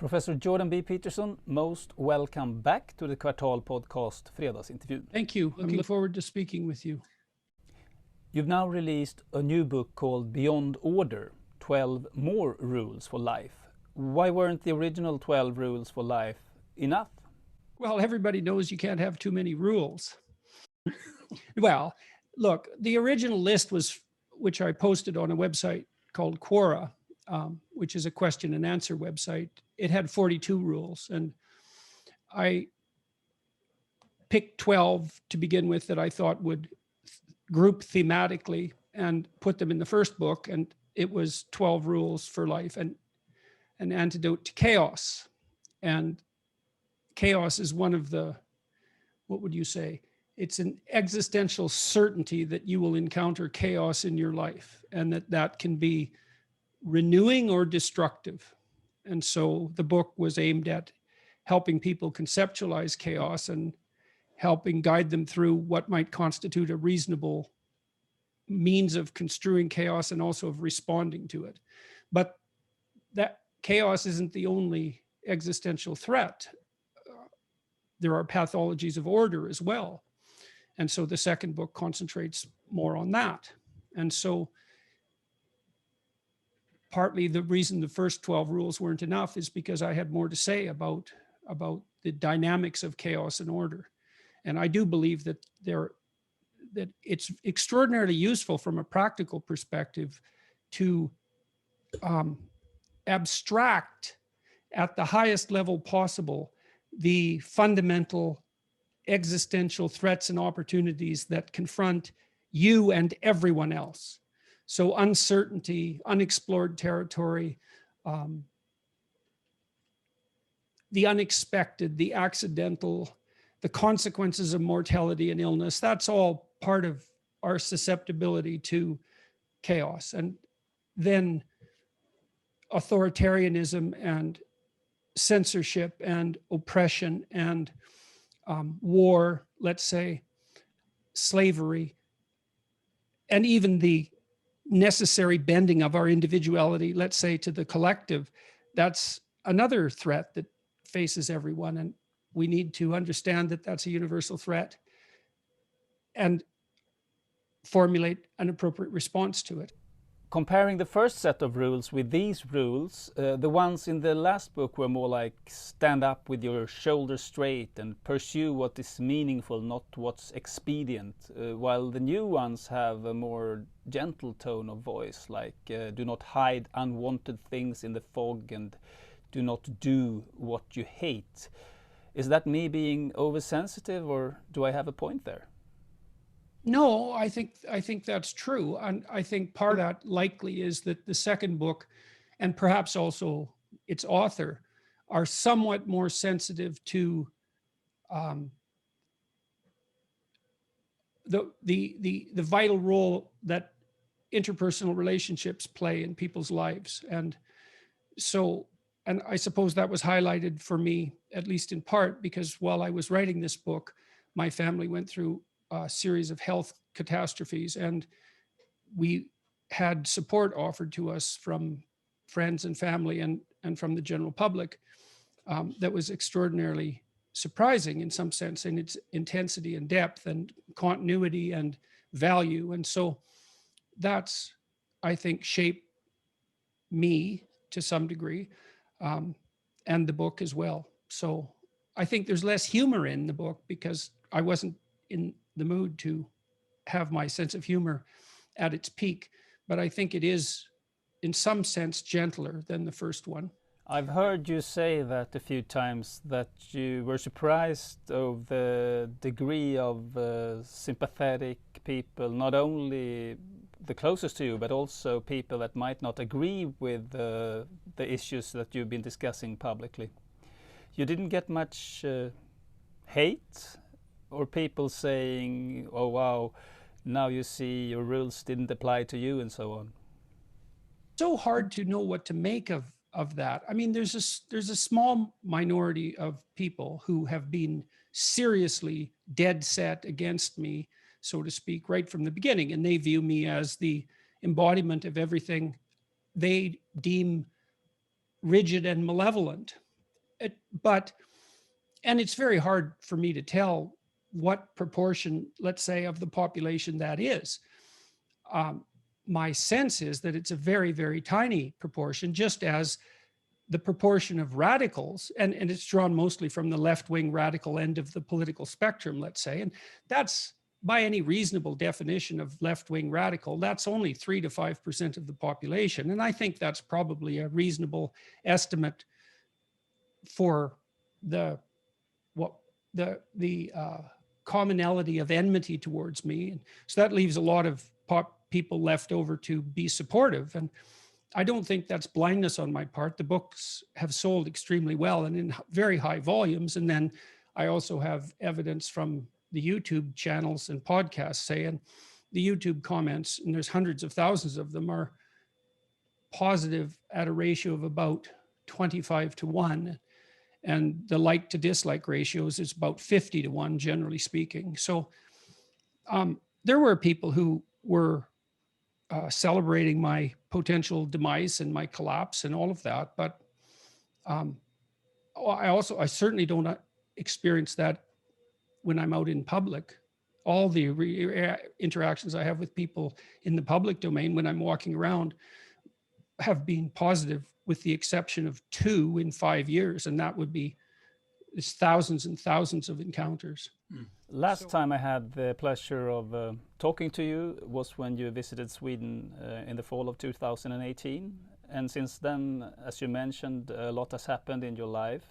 Professor Jordan B Peterson, most welcome back to the Kvartal podcast Fredagsintervjun. Thank you. I'm looking forward to speaking with you. You've now released a new book called Beyond Order, 12 More Rules for Life. Why weren't the original 12 rules for life enough? Well, everybody knows you can't have too many rules. Well, look, the original list which I posted on a website called Quora, which is a question and answer website. It had 42 rules, and I picked 12 to begin with that I thought would group thematically and put them in the first book. And it was 12 rules for life and an antidote to chaos. And chaos is one of the, what would you say? It's an existential certainty that you will encounter chaos in your life, and that can be renewing or destructive. And so the book was aimed at helping people conceptualize chaos and helping guide them through what might constitute a reasonable means of construing chaos and also of responding to it. But that chaos isn't the only existential threat. There are pathologies of order as well. And so the second book concentrates more on that. And so partly the reason the first 12 rules weren't enough is because I had more to say about the dynamics of chaos and order. And I do believe that it's extraordinarily useful from a practical perspective to abstract at the highest level possible the fundamental existential threats and opportunities that confront you and everyone else. So uncertainty, unexplored territory, the unexpected, the accidental, the consequences of mortality and illness, that's all part of our susceptibility to chaos. And then authoritarianism and censorship and oppression and war, let's say, slavery, and even the necessary bending of our individuality, let's say, to the collective, that's another threat that faces everyone. And we need to understand that that's a universal threat and formulate an appropriate response to it. Comparing the first set of rules with these rules, the ones in the last book were more like stand up with your shoulders straight and pursue what is meaningful, not what's expedient, while the new ones have a more gentle tone of voice, like do not hide unwanted things in the fog and do not do what you hate. Is that me being oversensitive, or do I have a point there? No, I think that's true. And I think part of that likely is that the second book, and perhaps also its author, are somewhat more sensitive to the vital role that interpersonal relationships play in people's lives. And so, and I suppose that was highlighted for me, at least in part, because while I was writing this book, my family went through a series of health catastrophes, and we had support offered to us from friends and family and from the general public that was extraordinarily surprising in some sense in its intensity and depth and continuity and value. And so that's, I think, shaped me to some degree, and the book as well. So I think there's less humor in the book because I wasn't in the mood to have my sense of humor at its peak, but I think it is in some sense gentler than the first one. I've heard you say that a few times, that you were surprised of the degree of sympathetic people, not only the closest to you, but also people that might not agree with the issues that you've been discussing publicly. You didn't get much hate, or people saying, oh wow, now you see your rules didn't apply to you, and so on? So hard to know what to make of that. I mean, there's a small minority of people who have been seriously dead set against me, so to speak, right from the beginning, and they view me as the embodiment of everything they deem rigid and malevolent. And it's very hard for me to tell what proportion, let's say, of the population that is. My sense is that it's a very, very tiny proportion, just as the proportion of radicals, and it's drawn mostly from the left-wing radical end of the political spectrum, let's say, and that's, by any reasonable definition of left-wing radical, that's only 3 to 5% of the population. And I think that's probably a reasonable estimate for the commonality of enmity towards me. And so that leaves a lot of people left over to be supportive. And I don't think that's blindness on my part. The books have sold extremely well and in very high volumes. And then I also have evidence from the YouTube channels and podcasts saying the YouTube comments, and there's hundreds of thousands of them, are positive at a ratio of about 25 to 1. And the like to dislike ratios is about 50 to 1, generally speaking. So there were people who were celebrating my potential demise and my collapse and all of that. But I certainly don't experience that when I'm out in public. All the interactions I have with people in the public domain when I'm walking around have been positive, with the exception of 2 in 5 years. And that would be, it's thousands and thousands of encounters. Last time I had the pleasure of talking to you was when you visited Sweden in the fall of 2018. And since then, as you mentioned, a lot has happened in your life.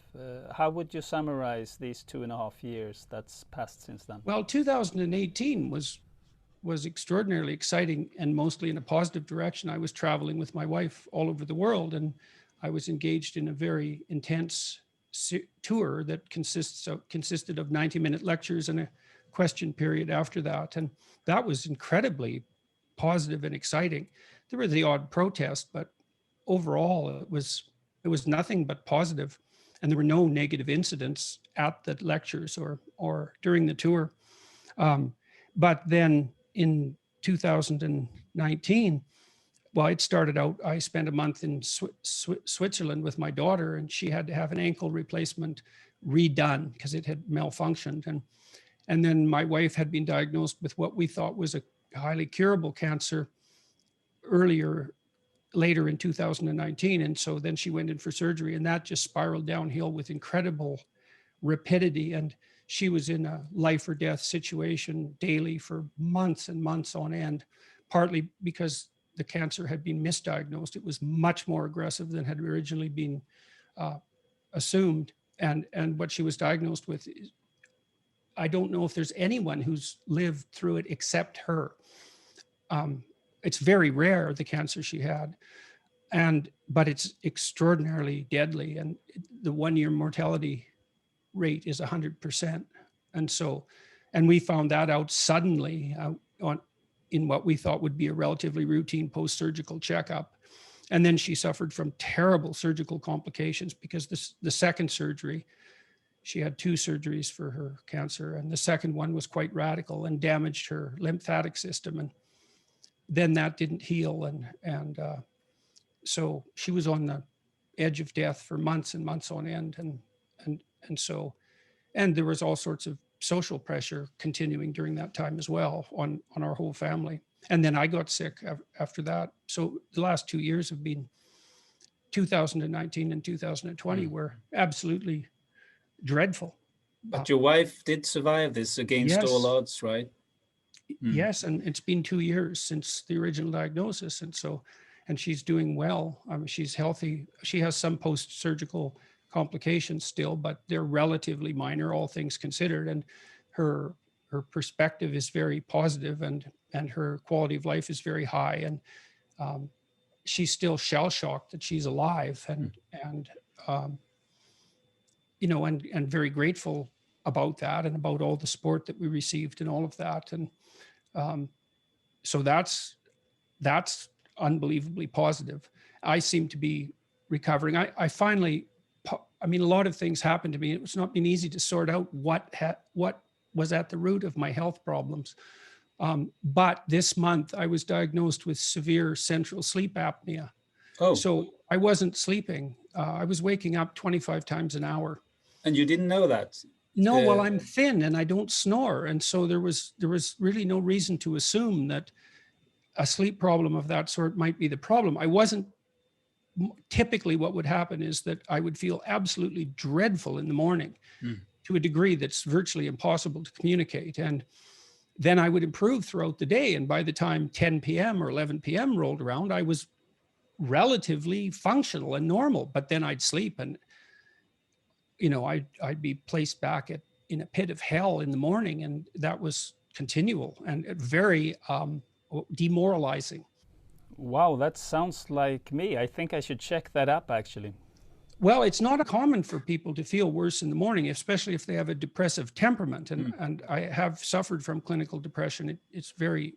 How would you summarize these 2.5 years that's passed since then? Well, 2018 was extraordinarily exciting, and mostly in a positive direction. I was traveling with my wife all over the world, and I was engaged in a very intense tour that consisted of 90-minute lectures and a question period after that. And that was incredibly positive and exciting. There were the odd protest, but overall it was nothing but positive. And there were no negative incidents at the lectures or during the tour. But then in 2019, well, it started out, I spent a month in Switzerland with my daughter, and she had to have an ankle replacement redone because it had malfunctioned. And then my wife had been diagnosed with what we thought was a highly curable cancer later in 2019. And so then she went in for surgery, and that just spiraled downhill with incredible rapidity. And she was in a life or death situation daily for months and months on end, partly because the cancer had been misdiagnosed. It was much more aggressive than had originally been assumed. And what she was diagnosed with, I don't know if there's anyone who's lived through it except her. It's very rare, the cancer she had, but it's extraordinarily deadly. And the 1-year mortality rate is 100%. And we found that out suddenly in what we thought would be a relatively routine post-surgical checkup. And then she suffered from terrible surgical complications because the second surgery, she had 2 surgeries for her cancer, and the second one was quite radical and damaged her lymphatic system. And then that didn't heal. And so she was on the edge of death for months and months on end. And there was all sorts of social pressure continuing during that time as well on our whole family. And then I got sick after that. So the last 2 years have been, 2019 and 2020 were absolutely dreadful. But your wife did survive this against all odds, right? Yes, and it's been 2 years since the original diagnosis, and she's doing well. She's healthy. She has some post-surgical complications still, but they're relatively minor, all things considered. And her perspective is very positive, and her quality of life is very high. And she's still shell-shocked that she's alive, and very grateful about that, and about all the support that we received and all of that. And so that's unbelievably positive. I seem to be recovering. I finally, a lot of things happened to me. It's not been easy to sort out what was at the root of my health problems. But this month I was diagnosed with severe central sleep apnea. Oh. So I wasn't sleeping I was waking up 25 times an hour. And you didn't know that? No, well, I'm thin and I don't snore. And so there was really no reason to assume that a sleep problem of that sort might be the problem. I wasn't, typically what would happen is that I would feel absolutely dreadful in the morning to a degree that's virtually impossible to communicate. And then I would improve throughout the day. And by the time 10 p.m. or 11 p.m. rolled around, I was relatively functional and normal, but then I'd sleep and, I'd be placed back in a pit of hell in the morning. And that was continual and very demoralizing. Wow, that sounds like me. I think I should check that up, actually. Well, it's not common for people to feel worse in the morning, especially if they have a depressive temperament. And I have suffered from clinical depression. It's very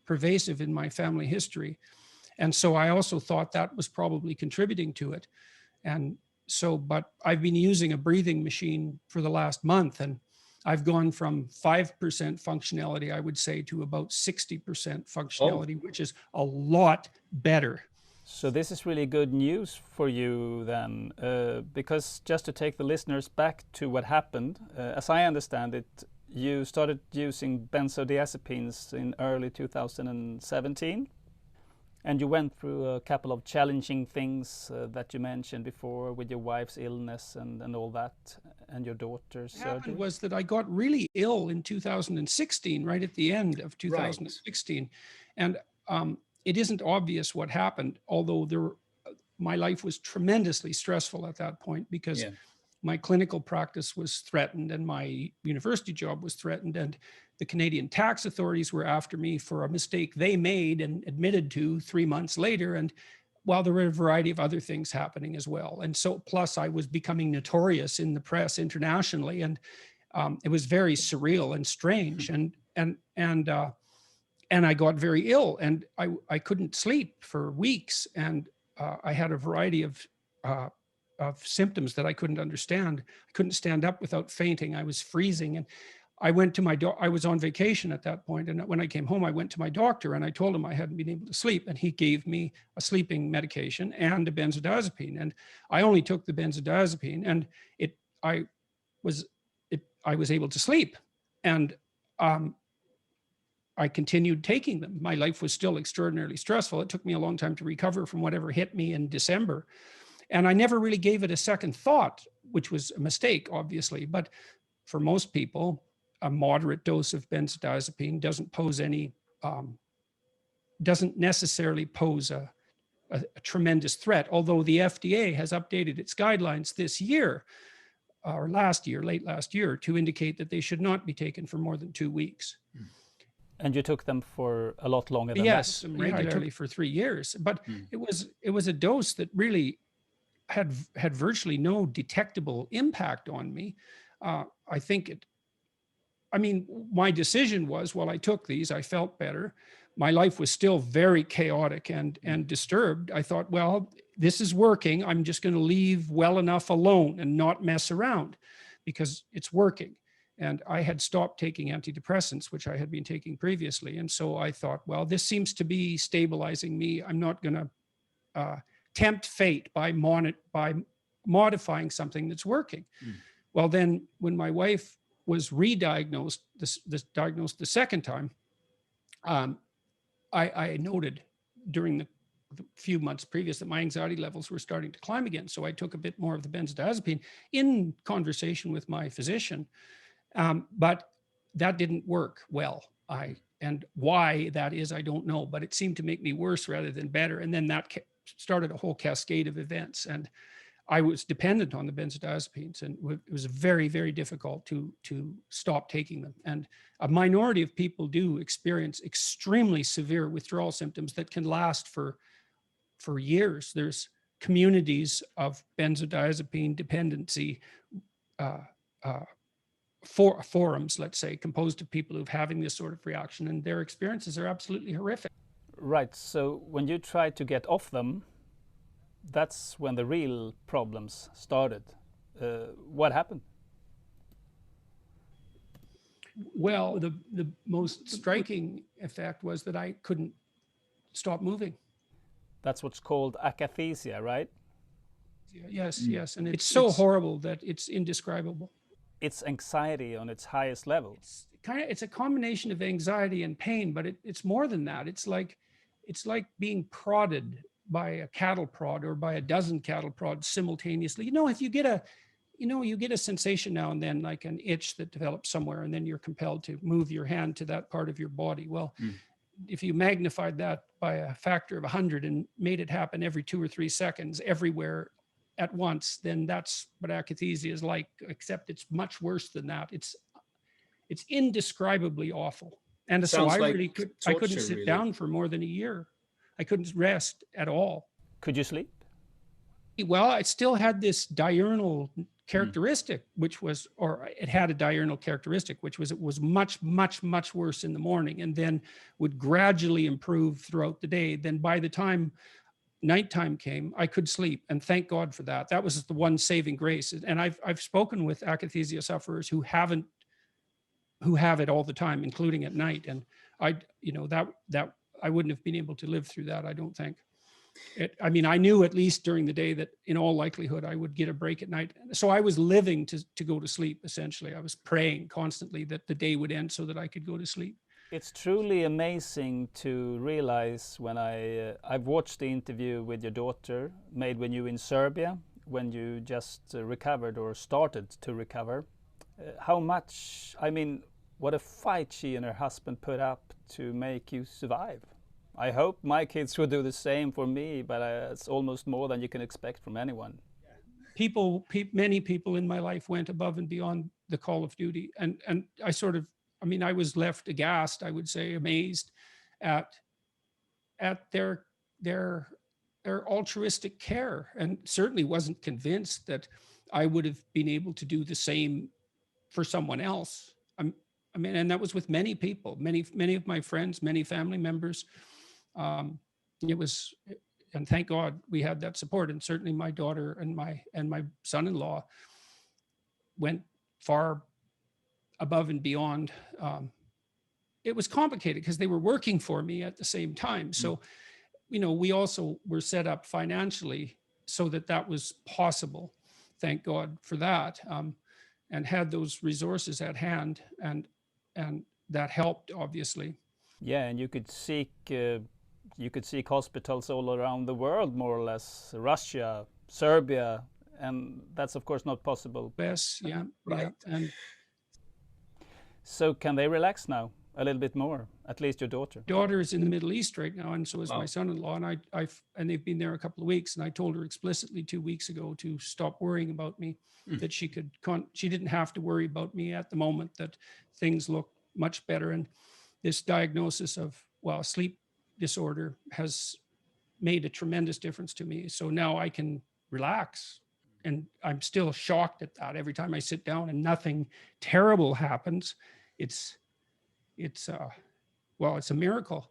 pervasive in my family history. And so I also thought that was probably contributing to it. And so, but I've been using a breathing machine for the last month, and I've gone from 5% functionality, I would say, to about 60% functionality, which is a lot better. So this is really good news for you then, because just to take the listeners back to what happened, as I understand it, you started using benzodiazepines in early 2017. And you went through a couple of challenging things that you mentioned before with your wife's illness and all that, and your daughter's surgery. What happened was that I got really ill in 2016, right at the end of 2016. Right. And it isn't obvious what happened, although my life was tremendously stressful at that point because my clinical practice was threatened and my university job was threatened, and the Canadian tax authorities were after me for a mistake they made and admitted to 3 months later. And while there were a variety of other things happening as well. And so, plus I was becoming notorious in the press internationally, and it was very surreal and strange. And I got very ill, and I couldn't sleep for weeks, and I had a variety of symptoms that I couldn't understand. I couldn't stand up without fainting. I was freezing, and I went to I was on vacation at that point, and when I came home, I went to my doctor and I told him I hadn't been able to sleep, and he gave me a sleeping medication and a benzodiazepine, and I only took the benzodiazepine, and I was able to sleep, and I continued taking them. My life was still extraordinarily stressful. It took me a long time to recover from whatever hit me in December, and I never really gave it a second thought, which was a mistake, obviously. But for most people, a moderate dose of benzodiazepine doesn't necessarily pose a tremendous threat. Although the FDA has updated its guidelines this year, or late last year, to indicate that they should not be taken for more than 2 weeks. And you took them for a lot longer than that? Yes, regularly for 3 years. But it was a dose that really had virtually no detectable impact on me. My decision was, while I took these, I felt better. My life was still very chaotic and disturbed. I thought, well, this is working. I'm just going to leave well enough alone and not mess around because it's working. And I had stopped taking antidepressants, which I had been taking previously. And so I thought, well, this seems to be stabilizing me. I'm not going to tempt fate by modifying something that's working. Well, then when my wife was re-diagnosed, diagnosed the second time, I noted during the few months previous that my anxiety levels were starting to climb again. So I took a bit more of the benzodiazepine in conversation with my physician. But that didn't work well. And why that is, I don't know, but it seemed to make me worse rather than better. And then that started a whole cascade of events. And I was dependent on the benzodiazepines, and it was very, very difficult to stop taking them. And a minority of people do experience extremely severe withdrawal symptoms that can last for years. There's communities of benzodiazepine dependency forums, let's say, composed of people who've having this sort of reaction, and their experiences are absolutely horrific. Right. So when you tried to get off them, that's when the real problems started. What happened? Well, the most striking effect was that I couldn't stop moving. That's what's called akathisia, right? Yes, yes. And it's so horrible that it's indescribable. It's anxiety on its highest level. It's a combination of anxiety and pain, but it's more than that. It's like being prodded by a cattle prod or by a dozen cattle prods simultaneously. If you get a sensation now and then, like an itch that develops somewhere, and then you're compelled to move your hand to that part of your body. Well, if you magnified that by a factor of 100 and made it happen every 2 or 3 seconds everywhere at once, then that's what akathisia is like, except it's much worse than that. It's indescribably awful. And so I couldn't sit down for more than a year. I couldn't rest at all. Could you sleep? Well, I still had this diurnal characteristic, it had a diurnal characteristic, which was, it was much, much, much worse in the morning, and then would gradually improve throughout the day. Then by the time nighttime came, I could sleep, and thank God for that. That was the one saving grace. And I've spoken with akathisia sufferers who have it all the time, including at night. And I wouldn't have been able to live through that, I don't think. I knew at least during the day that in all likelihood I would get a break at night. So I was living to go to sleep, essentially. I was praying constantly that the day would end so that I could go to sleep. It's truly amazing to realize when I've watched the interview with your daughter made when you were in Serbia, when you just recovered or started to recover. How much, what a fight she and her husband put up to make you survive. I hope my kids will do the same for me, but it's almost more than you can expect from anyone. Many people in my life went above and beyond the call of duty. And I was left aghast, I would say, amazed at their altruistic care, and certainly wasn't convinced that I would have been able to do the same for someone else. And that was with many people, many of my friends, many family members. And thank God we had that support. And certainly my daughter and my son-in-law went far above and beyond. It was complicated because they were working for me at the same time. So, we also were set up financially so that was possible. Thank God for that. And had those resources at hand, and that helped, obviously. Yeah, and you could seek hospitals all around the world, more or less, Russia, Serbia, and that's of course not possible. Yes, yeah, right. And so can they relax now a little bit more, at least your daughter? Daughter is in the Middle East right now, and so is my son-in-law, and and they've been there a couple of weeks, and I told her explicitly 2 weeks ago to stop worrying about me, that she didn't have to worry about me at the moment, that things look much better. And this diagnosis of, sleep disorder has made a tremendous difference to me. So now I can relax, and I'm still shocked at that. Every time I sit down and nothing terrible happens, it's a miracle.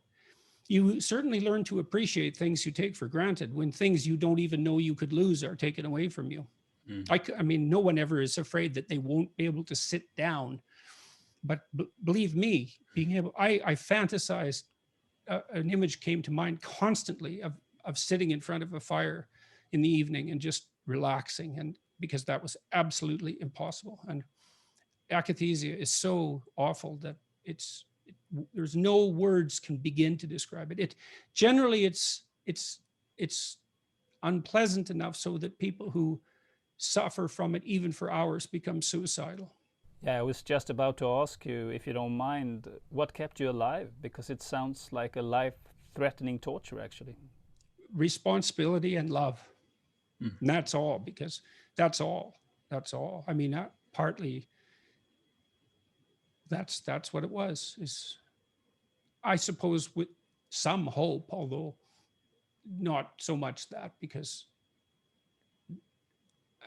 You certainly learn to appreciate things you take for granted when things you don't even know you could lose are taken away from you. No one ever is afraid that they won't be able to sit down. But believe me, I fantasized, an image came to mind constantly of sitting in front of a fire in the evening and just relaxing, and because that was absolutely impossible. And akathisia is so awful that there's no words can begin to describe it. Generally it's unpleasant enough so that people who suffer from it even for hours become suicidal. Yeah, I was just about to ask you, if you don't mind, what kept you alive? Because it sounds like a life-threatening torture, actually. Responsibility and love. And that's all, because that's all. Partly, that's what it was, is I suppose with some hope, although not so much that, because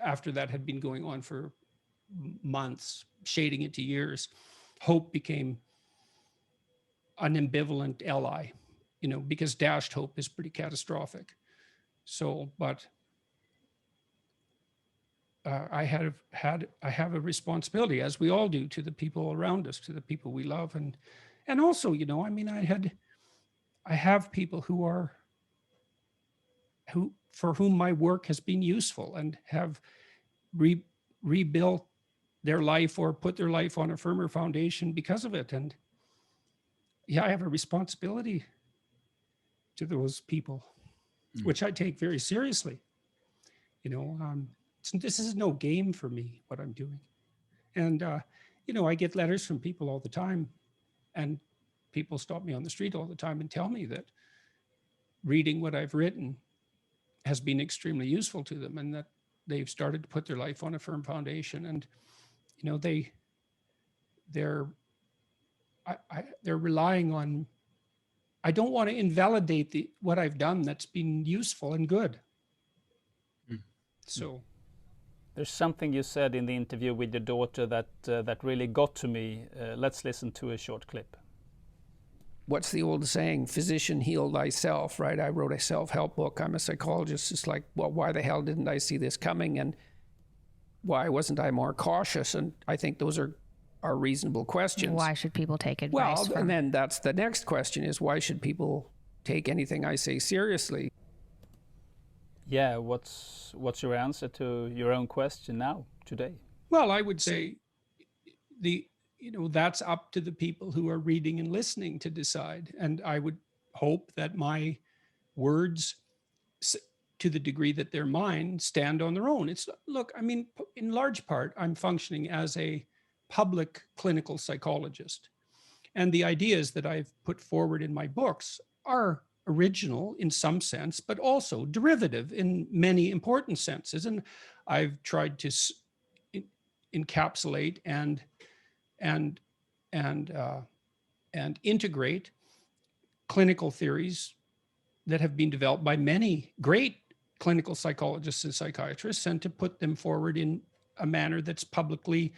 after that had been going on for months, shading it to years, hope became an ambivalent ally, because dashed hope is pretty catastrophic. So, but I have a responsibility, as we all do, to the people around us, to the people we love, and also, I have people who for whom my work has been useful and have rebuilt their life or put their life on a firmer foundation because of it. And yeah, I have a responsibility to those people, which I take very seriously. You know, this is no game for me, what I'm doing. And, you know, I get letters from people all the time, and people stop me on the street all the time and tell me that reading what I've written has been extremely useful to them, and that they've started to put their life on a firm foundation. And, you know, they're relying on, I don't want to invalidate what I've done that's been useful and good. So there's something you said in the interview with your daughter that really got to me. Let's listen to a short clip. What's the old saying? Physician, heal thyself, right? I wrote a self-help book. I'm a psychologist. It's like, well, why the hell didn't I see this coming? And why wasn't I more cautious? And I think those are reasonable questions. Why should people take advice from? And then that's the next question is, why should people take anything I say seriously? Yeah, what's your answer to your own question now, today? Well, I would say that's up to the people who are reading and listening to decide. And I would hope that my words, to the degree that they're mine, stand on their own. Look, I mean, in large part, I'm functioning as a public clinical psychologist. And the ideas that I've put forward in my books are original in some sense, but also derivative in many important senses. And I've tried to encapsulate and integrate clinical theories that have been developed by many great clinical psychologists and psychiatrists, and to put them forward in a manner that's publicly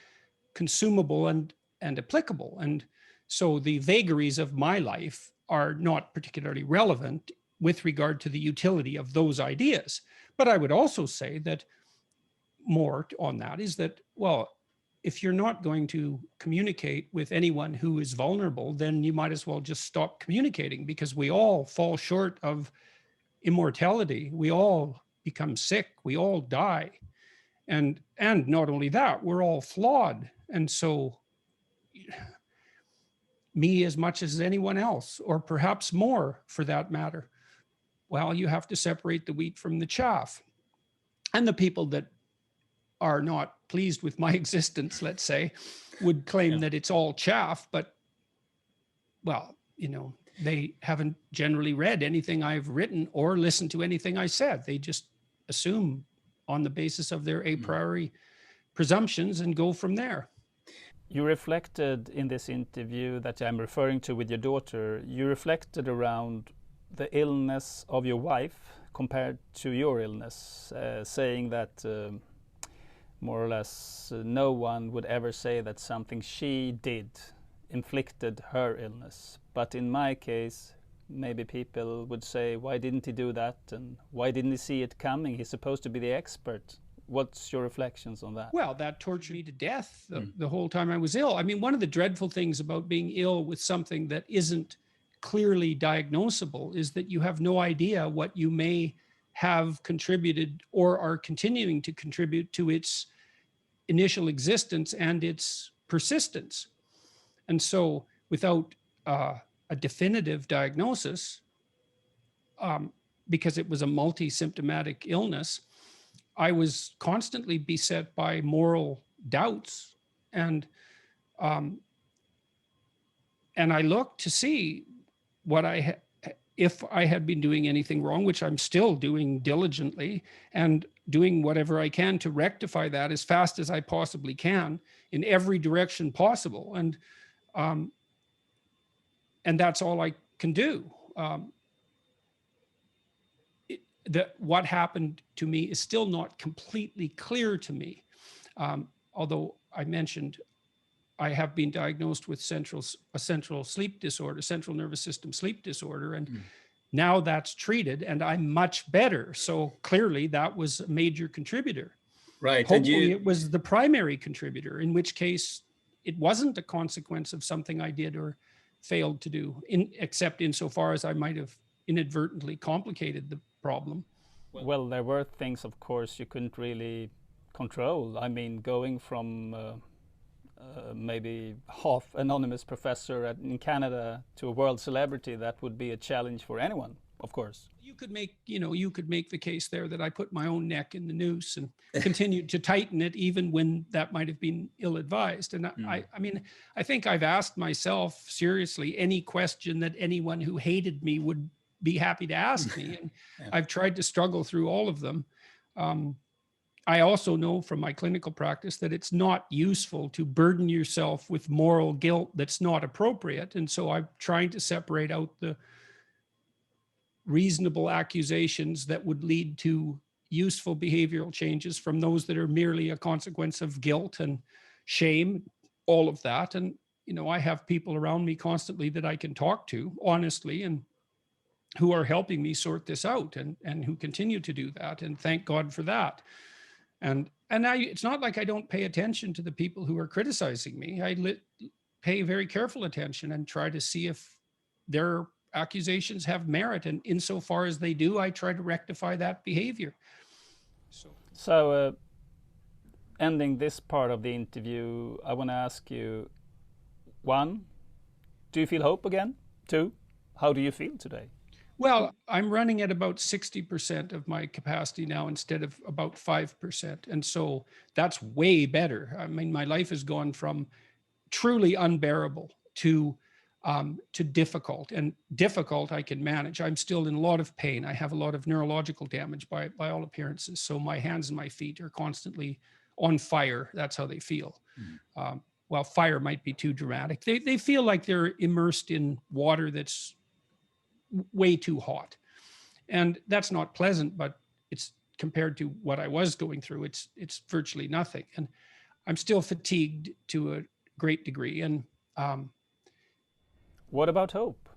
consumable and applicable. And so the vagaries of my life are not particularly relevant with regard to the utility of those ideas. But I would also say that more on that is that, well, if you're not going to communicate with anyone who is vulnerable, then you might as well just stop communicating, because we all fall short of immortality. We all become sick. We all die. And not only that, we're all flawed. And so me as much as anyone else, or perhaps more for that matter, well, you have to separate the wheat from the chaff. And the people that are not pleased with my existence, let's say, would claim that it's all chaff, but, well, you know, they haven't generally read anything I've written or listened to anything I said. They just assume on the basis of their a priori presumptions and go from there. You reflected in this interview that I'm referring to with your daughter, you reflected around the illness of your wife compared to your illness, saying that more or less no one would ever say that something she did inflicted her illness. But in my case, maybe people would say, why didn't he do that? And why didn't he see it coming? He's supposed to be the expert. What's your reflections on that? Well, that tortured me to death the whole time I was ill. I mean, one of the dreadful things about being ill with something that isn't clearly diagnosable is that you have no idea what you may have contributed or are continuing to contribute to its initial existence and its persistence. And so without a definitive diagnosis, because it was a multi-symptomatic illness, I was constantly beset by moral doubts, and I looked to see what if I had been doing anything wrong, which I'm still doing diligently, and doing whatever I can to rectify that as fast as I possibly can in every direction possible, and that's all I can do. What happened to me is still not completely clear to me. Although I mentioned I have been diagnosed with a central sleep disorder, central nervous system sleep disorder, and now that's treated and I'm much better. So clearly that was a major contributor. Right. Hopefully it was the primary contributor, in which case it wasn't a consequence of something I did or failed to do, except insofar as I might have inadvertently complicated the problem. Well, there were things, of course, you couldn't really control. I mean, going from maybe half anonymous professor in Canada to a world celebrity, that would be a challenge for anyone, of course. You could make the case there that I put my own neck in the noose and continued to tighten it even when that might have been ill-advised. And I mean, I think I've asked myself seriously any question that anyone who hated me would be happy to ask me. And I've tried to struggle through all of them. I also know from my clinical practice that it's not useful to burden yourself with moral guilt that's not appropriate. And so I'm trying to separate out the reasonable accusations that would lead to useful behavioral changes from those that are merely a consequence of guilt and shame, all of that. And, I have people around me constantly that I can talk to honestly and who are helping me sort this out and who continue to do that. And thank God for that. And it's not like I don't pay attention to the people who are criticizing me. I pay very careful attention and try to see if their accusations have merit. And insofar as they do, I try to rectify that behavior. So ending this part of the interview, I want to ask you, 1, do you feel hope again? 2, how do you feel today? Well, I'm running at about 60% of my capacity now instead of about 5%. And so that's way better. I mean, my life has gone from truly unbearable to difficult. And difficult I can manage. I'm still in a lot of pain. I have a lot of neurological damage by all appearances. So my hands and my feet are constantly on fire. That's how they feel. Well, fire might be too dramatic. They feel like they're immersed in water that's way too hot. And that's not pleasant, but it's compared to what I was going through, it's virtually nothing. And I'm still fatigued to a great degree. And what about hope?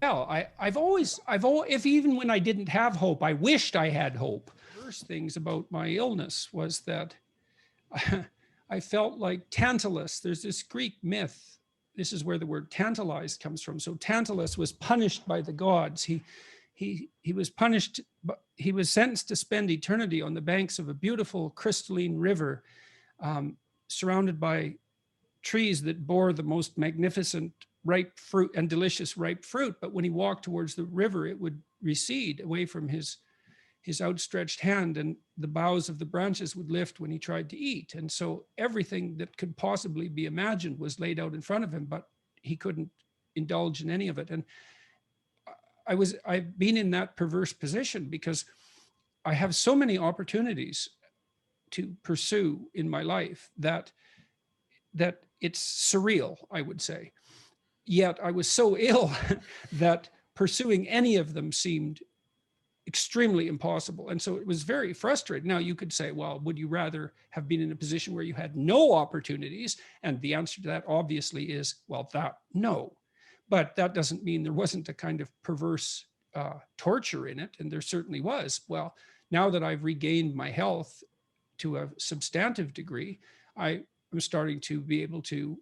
Well, I've always, if even when I didn't have hope, I wished I had hope. The worst things about my illness was that I felt like Tantalus. There's this Greek myth. This is where the word tantalized comes from. So Tantalus was punished by the gods. He was punished, but he was sentenced to spend eternity on the banks of a beautiful crystalline river, surrounded by trees that bore the most magnificent ripe fruit and delicious ripe fruit. But when he walked towards the river, it would recede away from his outstretched hand, and the boughs of the branches would lift when he tried to eat. And so everything that could possibly be imagined was laid out in front of him, but he couldn't indulge in any of it. And I've been in that perverse position because I have so many opportunities to pursue in my life that it's surreal, I would say. Yet I was so ill that pursuing any of them seemed extremely impossible. And so it was very frustrating. Now you could say, well, would you rather have been in a position where you had no opportunities? And the answer to that obviously is, well, no. But that doesn't mean there wasn't a kind of perverse torture in it. And there certainly was. Well, now that I've regained my health to a substantive degree, I'm starting to be able to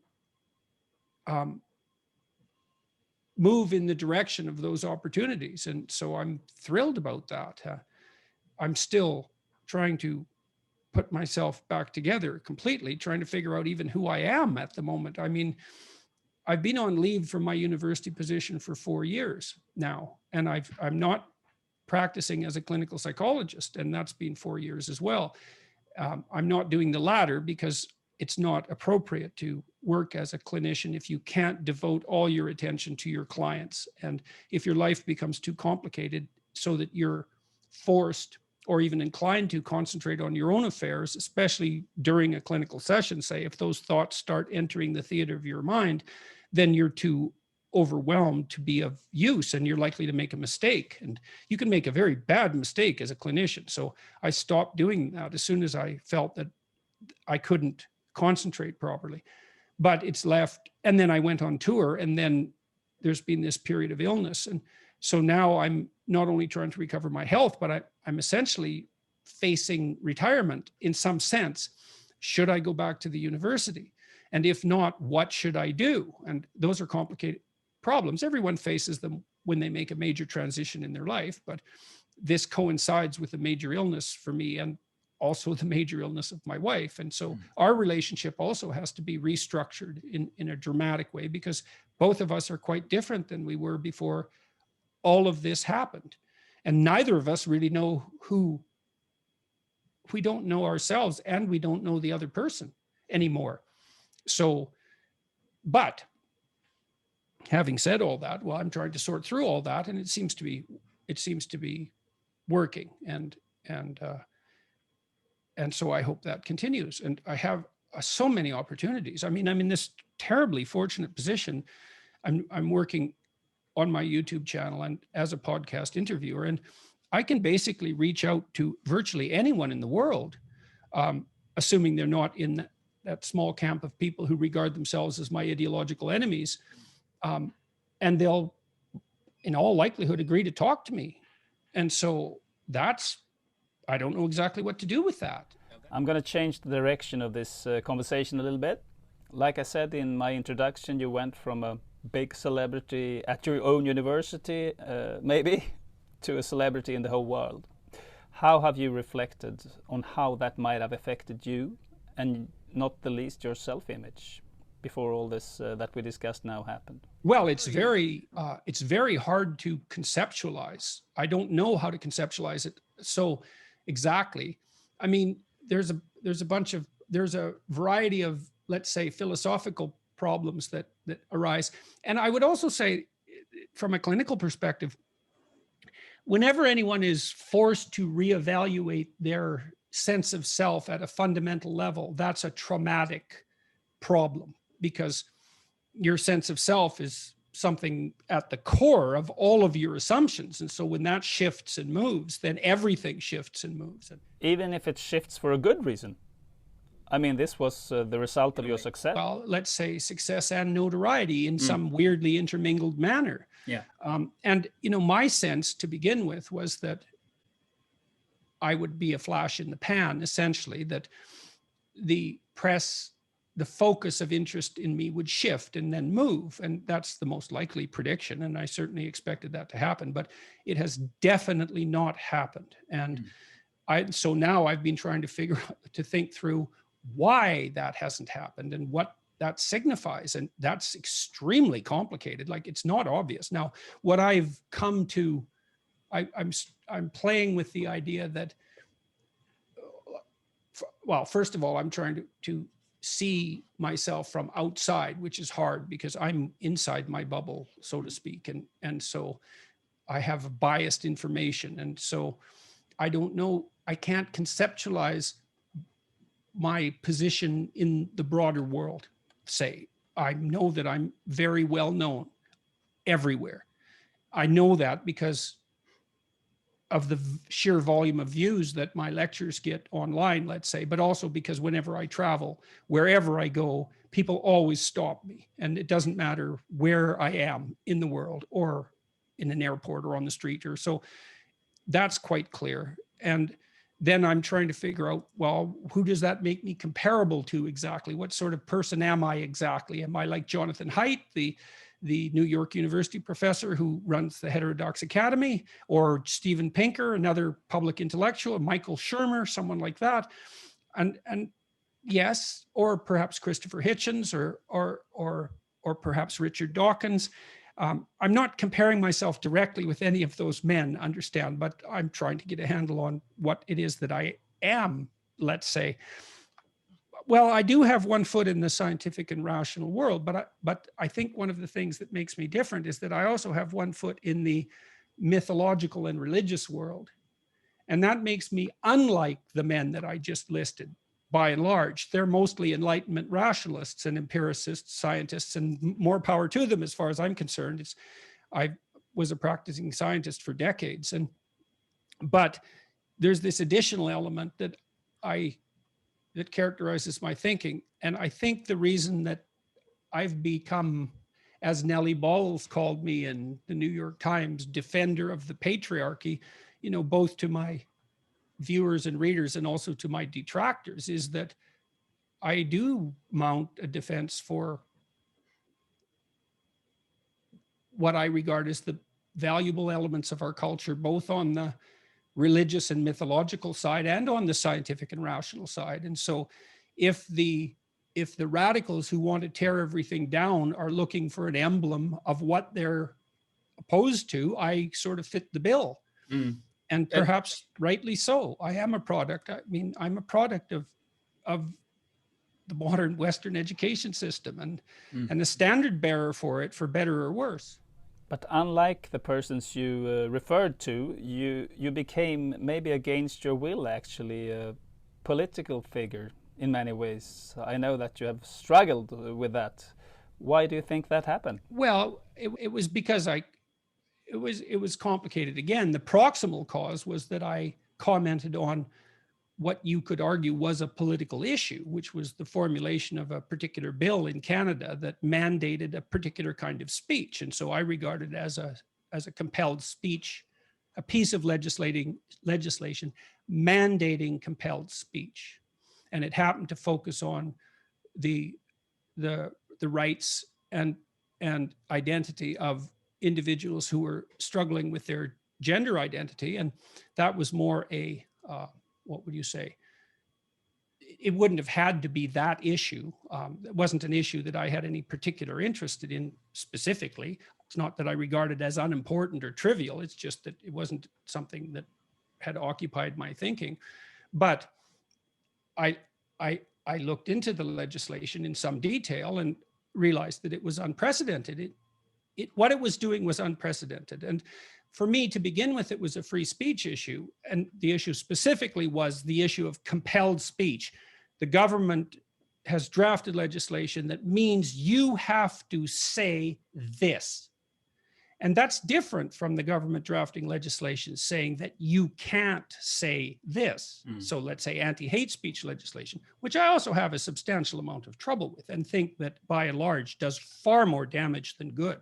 move in the direction of those opportunities. And so I'm thrilled about that. I'm still trying to put myself back together completely, trying to figure out even who I am at the moment. I mean, I've been on leave from my university position for 4 years now, and I'm not practicing as a clinical psychologist, and that's been 4 years as well. I'm not doing the latter because it's not appropriate to work as a clinician if you can't devote all your attention to your clients. And if your life becomes too complicated so that you're forced or even inclined to concentrate on your own affairs, especially during a clinical session, say, if those thoughts start entering the theater of your mind, then you're too overwhelmed to be of use and you're likely to make a mistake. And you can make a very bad mistake as a clinician. So I stopped doing that as soon as I felt that I couldn't concentrate properly. But it's left, and then I went on tour, and then there's been this period of illness. And so now I'm not only trying to recover my health, but I'm essentially facing retirement in some sense. Should I go back to the university? And if not, what should I do? And those are complicated problems. Everyone faces them when they make a major transition in their life. But this coincides with a major illness for me, and also the major illness of my wife. And so our relationship also has to be restructured in a dramatic way, because both of us are quite different than we were before all of this happened. And neither of us really know who, we don't know ourselves, and we don't know the other person anymore. So, but having said all that, well, I'm trying to sort through all that, and it seems to be working. And so I hope that continues. And I have so many opportunities. I mean, I'm in this terribly fortunate position. I'm working on my YouTube channel and as a podcast interviewer, and I can basically reach out to virtually anyone in the world, assuming they're not in that small camp of people who regard themselves as my ideological enemies. And they'll, in all likelihood, agree to talk to me. And so I don't know exactly what to do with that. I'm going to change the direction of this conversation a little bit. Like I said in my introduction, you went from a big celebrity at your own university, maybe, to a celebrity in the whole world. How have you reflected on how that might have affected you, and not the least your self-image, before all this that we discussed now happened? Well, it's very hard to conceptualize. I don't know how to conceptualize it so exactly. I mean, there's a variety of, let's say, philosophical problems that arise. And I would also say, from a clinical perspective, whenever anyone is forced to reevaluate their sense of self at a fundamental level, that's a traumatic problem, because your sense of self is something at the core of all of your assumptions. And so when that shifts and moves, then everything shifts and moves. Even if it shifts for a good reason. I mean, this was the result of your success. Well, let's say success and notoriety in some weirdly intermingled manner. Yeah. And, my sense to begin with was that I would be a flash in the pan, essentially, that the press, the focus of interest in me would shift and then move. And that's the most likely prediction. And I certainly expected that to happen, but it has definitely not happened. And so now I've been trying to think through why that hasn't happened and what that signifies. And that's extremely complicated. Like, it's not obvious. Now, what I've come to, I'm playing with the idea that, well, first of all, I'm trying to see myself from outside, which is hard because I'm inside my bubble, so to speak. And so I have biased information. And so I don't know, I can't conceptualize my position in the broader world. Say, I know that I'm very well known everywhere. I know that because of the sheer volume of views that my lectures get online, let's say, but also because whenever I travel, wherever I go, people always stop me. And it doesn't matter where I am in the world or in an airport or on the street or so. That's quite clear. And then I'm trying to figure out, well, who does that make me comparable to exactly? What sort of person am I exactly? Am I like Jonathan Haidt, the New York University professor who runs the Heterodox Academy, or Steven Pinker, another public intellectual, Michael Shermer, someone like that? And yes, or perhaps Christopher Hitchens, or perhaps Richard Dawkins. I'm not comparing myself directly with any of those men, understand, but I'm trying to get a handle on what it is that I am, let's say. Well, I do have one foot in the scientific and rational world, but I think one of the things that makes me different is that I also have one foot in the mythological and religious world. And that makes me unlike the men that I just listed. By and large, they're mostly Enlightenment rationalists and empiricists, scientists, and more power to them as far as I'm concerned. I was a practicing scientist for decades, but there's this additional element that characterizes my thinking. And I think the reason that I've become, as Nellie Bowles called me in the New York Times, defender of the patriarchy, both to my viewers and readers and also to my detractors, is that I do mount a defense for what I regard as the valuable elements of our culture, both on the religious and mythological side and on the scientific and rational side. And so if the radicals who want to tear everything down are looking for an emblem of what they're opposed to, I sort of fit the bill. And perhaps rightly so. I am a product. I mean, I'm a product of the modern Western education system and the standard bearer for it, for better or worse. But unlike the persons you referred to, you became, maybe against your will actually, a political figure in many ways. I know that you have struggled with that. Why do you think that happened? Well, it was because it was complicated. Again, the proximal cause was that I commented on what you could argue was a political issue, which was the formulation of a particular bill in Canada that mandated a particular kind of speech. And so I regarded it as a compelled speech, a piece of legislation mandating compelled speech. And it happened to focus on the rights and identity of individuals who were struggling with their gender identity. And that was more a, what would you say? It wouldn't have had to be that issue. It wasn't an issue that I had any particular interest in specifically. It's not that I regard it as unimportant or trivial. It's just that it wasn't something that had occupied my thinking. But I looked into the legislation in some detail and realized that it was unprecedented. What it was doing was unprecedented. And for me, to begin with, it was a free speech issue. And the issue specifically was the issue of compelled speech. The government has drafted legislation that means you have to say this. And that's different from the government drafting legislation saying that you can't say this. So let's say anti-hate speech legislation, which I also have a substantial amount of trouble with and think that by and large does far more damage than good.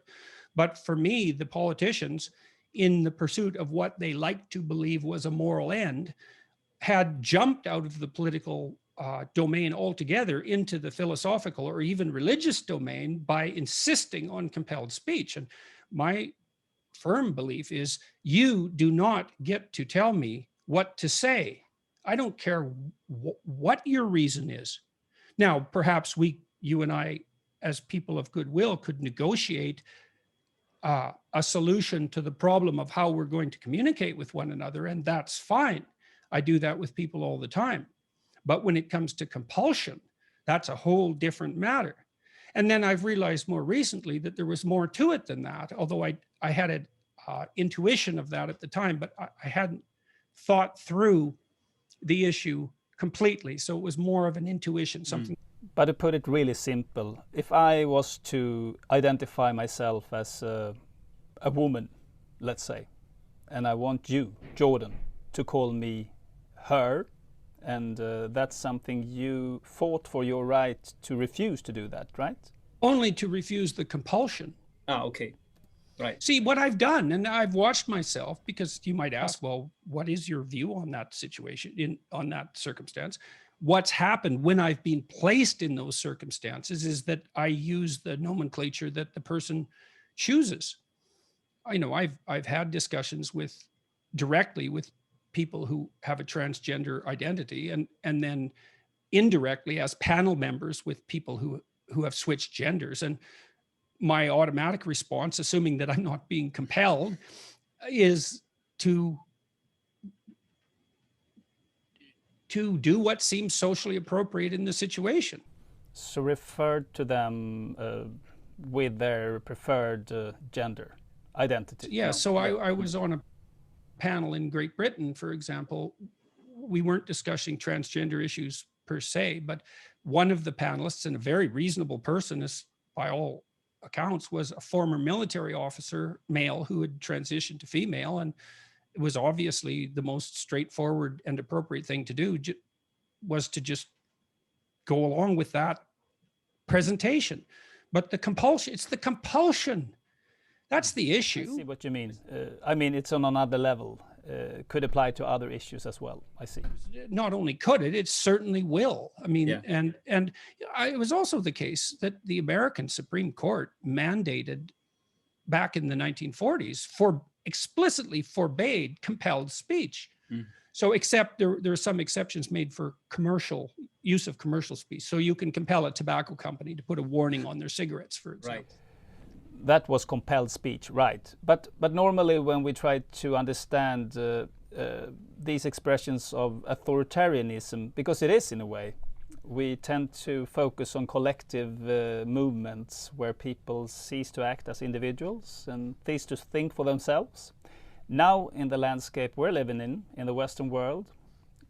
But for me, the politicians, in the pursuit of what they liked to believe was a moral end, had jumped out of the political domain altogether into the philosophical or even religious domain by insisting on compelled speech. And my firm belief is you do not get to tell me what to say. I don't care what your reason is. Now, perhaps you and I, as people of goodwill, could negotiate a solution to the problem of how we're going to communicate with one another, and that's fine. I do that with people all the time. But when it comes to compulsion, that's a whole different matter. And then I've realized more recently that there was more to it than that, although I had an intuition of that at the time, but I hadn't thought through the issue completely. So it was more of an intuition, something. But to put it really simple, if I was to identify myself as a woman, let's say, and I want you, Jordan, to call me her, and that's something you fought for your right to refuse to do that, right? Only to refuse the compulsion. Ah, okay. Right. See, what I've done, and I've watched myself, because you might ask, well, what is your view on that situation, on that circumstance? What's happened when I've been placed in those circumstances is that I use the nomenclature that the person chooses. I know I've had discussions directly with people who have a transgender identity, and then indirectly as panel members with people who have switched genders. And my automatic response, assuming that I'm not being compelled, is to do what seems socially appropriate in the situation. So refer to them with their preferred gender identity. Yeah, so I was on a panel in Great Britain, for example. We weren't discussing transgender issues per se, but one of the panelists, and a very reasonable person, is by all accounts, was a former military officer, male, who had transitioned to female, and it was obviously the most straightforward and appropriate thing to do was to just go along with that presentation. But the compulsion, it's the compulsion. That's the issue. I see what you mean. I mean, it's on another level. Could apply to other issues as well. I see. Not only could it certainly will. I mean, yeah. It was also the case that the American Supreme Court mandated back in the 1940s, explicitly forbade compelled speech. So except there are some exceptions made for use of commercial speech. So you can compel a tobacco company to put a warning on their cigarettes, for example. Right. That was compelled speech, right? But normally when we try to understand these expressions of authoritarianism, because it is in a way, we tend to focus on collective movements where people cease to act as individuals and cease to think for themselves. Now, in the landscape we're living in the Western world,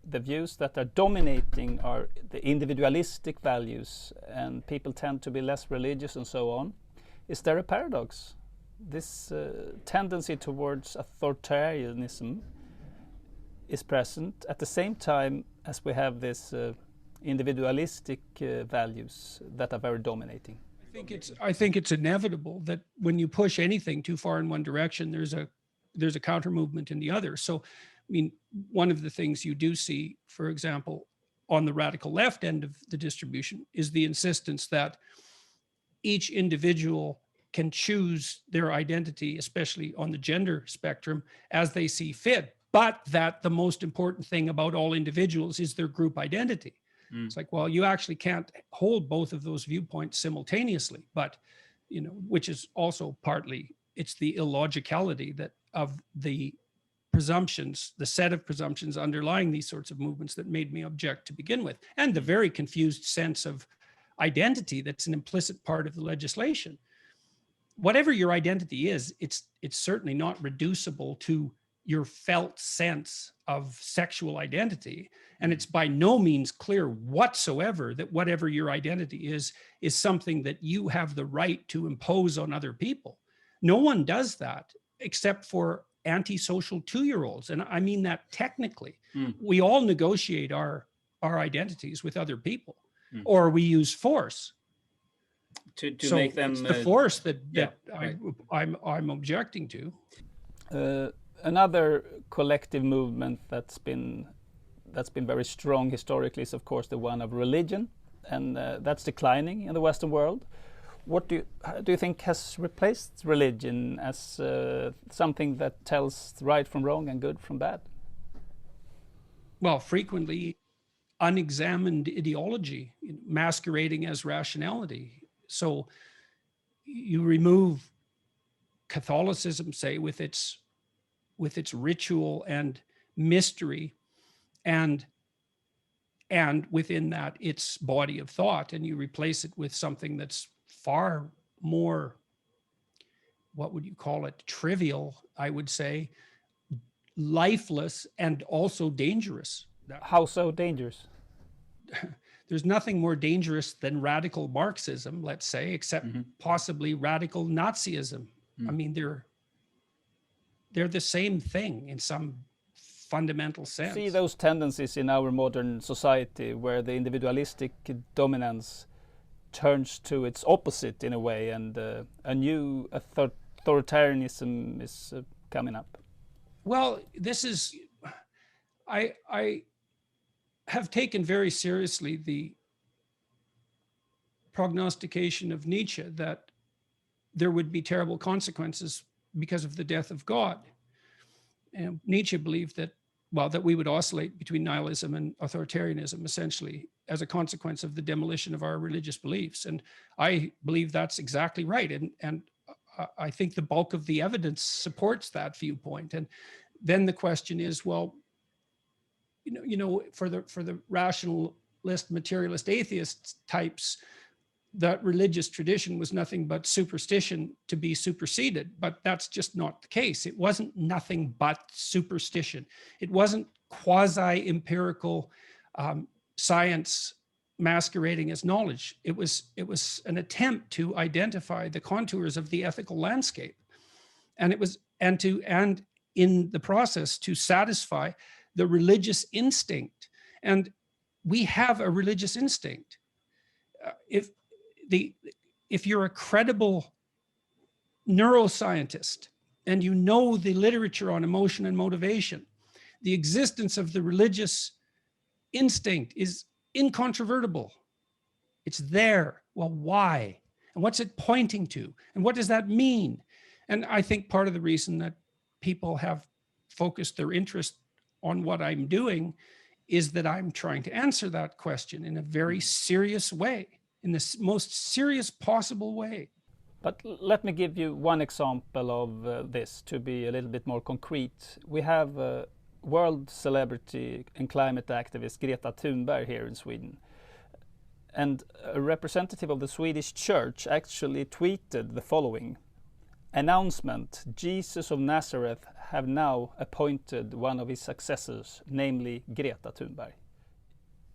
the views that are dominating are the individualistic values, and people tend to be less religious and so on. Is there a paradox? This tendency towards authoritarianism is present at the same time as we have this individualistic values that are very dominating. I think it's inevitable that when you push anything too far in one direction, there's a counter movement in the other. So, I mean, one of the things you do see, for example, on the radical left end of the distribution is the insistence that each individual can choose their identity, especially on the gender spectrum, as they see fit, but that the most important thing about all individuals is their group identity. It's like, well, you actually can't hold both of those viewpoints simultaneously, but, you know, which is also partly, it's the illogicality that of the presumptions, the set of presumptions underlying these sorts of movements that made me object to begin with, and the very confused sense of identity that's an implicit part of the legislation. Whatever your identity is, it's certainly not reducible to your felt sense of sexual identity. And it's by no means clear whatsoever that whatever your identity is something that you have the right to impose on other people. No one does that except for antisocial 2-year-olds. And I mean that technically. We all negotiate our identities with other people, or we use force. To make them... It's the force that right. I'm objecting to. Another collective movement that's been very strong historically is, of course, the one of religion, and that's declining in the Western world. What do you think has replaced religion as something that tells right from wrong and good from bad? Well, frequently unexamined ideology masquerading as rationality. So you remove Catholicism, say, with its ritual and mystery, and within that its body of thought, and you replace it with something that's far more, what would you call it, trivial, I would say, lifeless, and also dangerous. How so dangerous? There's nothing more dangerous than radical Marxism, let's say, except possibly radical Nazism. I mean, they're the same thing in some fundamental sense. See those tendencies in our modern society where the individualistic dominance turns to its opposite in a way, and a new authoritarianism is coming up. Well, this is, I have taken very seriously the prognostication of Nietzsche that there would be terrible consequences because of the death of God. And Nietzsche believed that, well, that we would oscillate between nihilism and authoritarianism, essentially, as a consequence of the demolition of our religious beliefs. And I believe that's exactly right. And I think the bulk of the evidence supports that viewpoint. And then the question is, well, you know, for the rationalist, materialist, atheist types, that religious tradition was nothing but superstition to be superseded, but that's just not the case. It wasn't nothing but superstition. It wasn't quasi-empirical science masquerading as knowledge. It was an attempt to identify the contours of the ethical landscape, and in the process to satisfy the religious instinct. And we have a religious instinct. If you're a credible neuroscientist and you know the literature on emotion and motivation, the existence of the religious instinct is incontrovertible. It's there. Well, why? And what's it pointing to? And what does that mean? And I think part of the reason that people have focused their interest on what I'm doing is that I'm trying to answer that question in a very serious way, in the most serious possible way. But let me give you one example of this to be a little bit more concrete. We have world celebrity and climate activist Greta Thunberg here in Sweden. And a representative of the Swedish church actually tweeted the following announcement: Jesus of Nazareth have now appointed one of his successors, namely Greta Thunberg.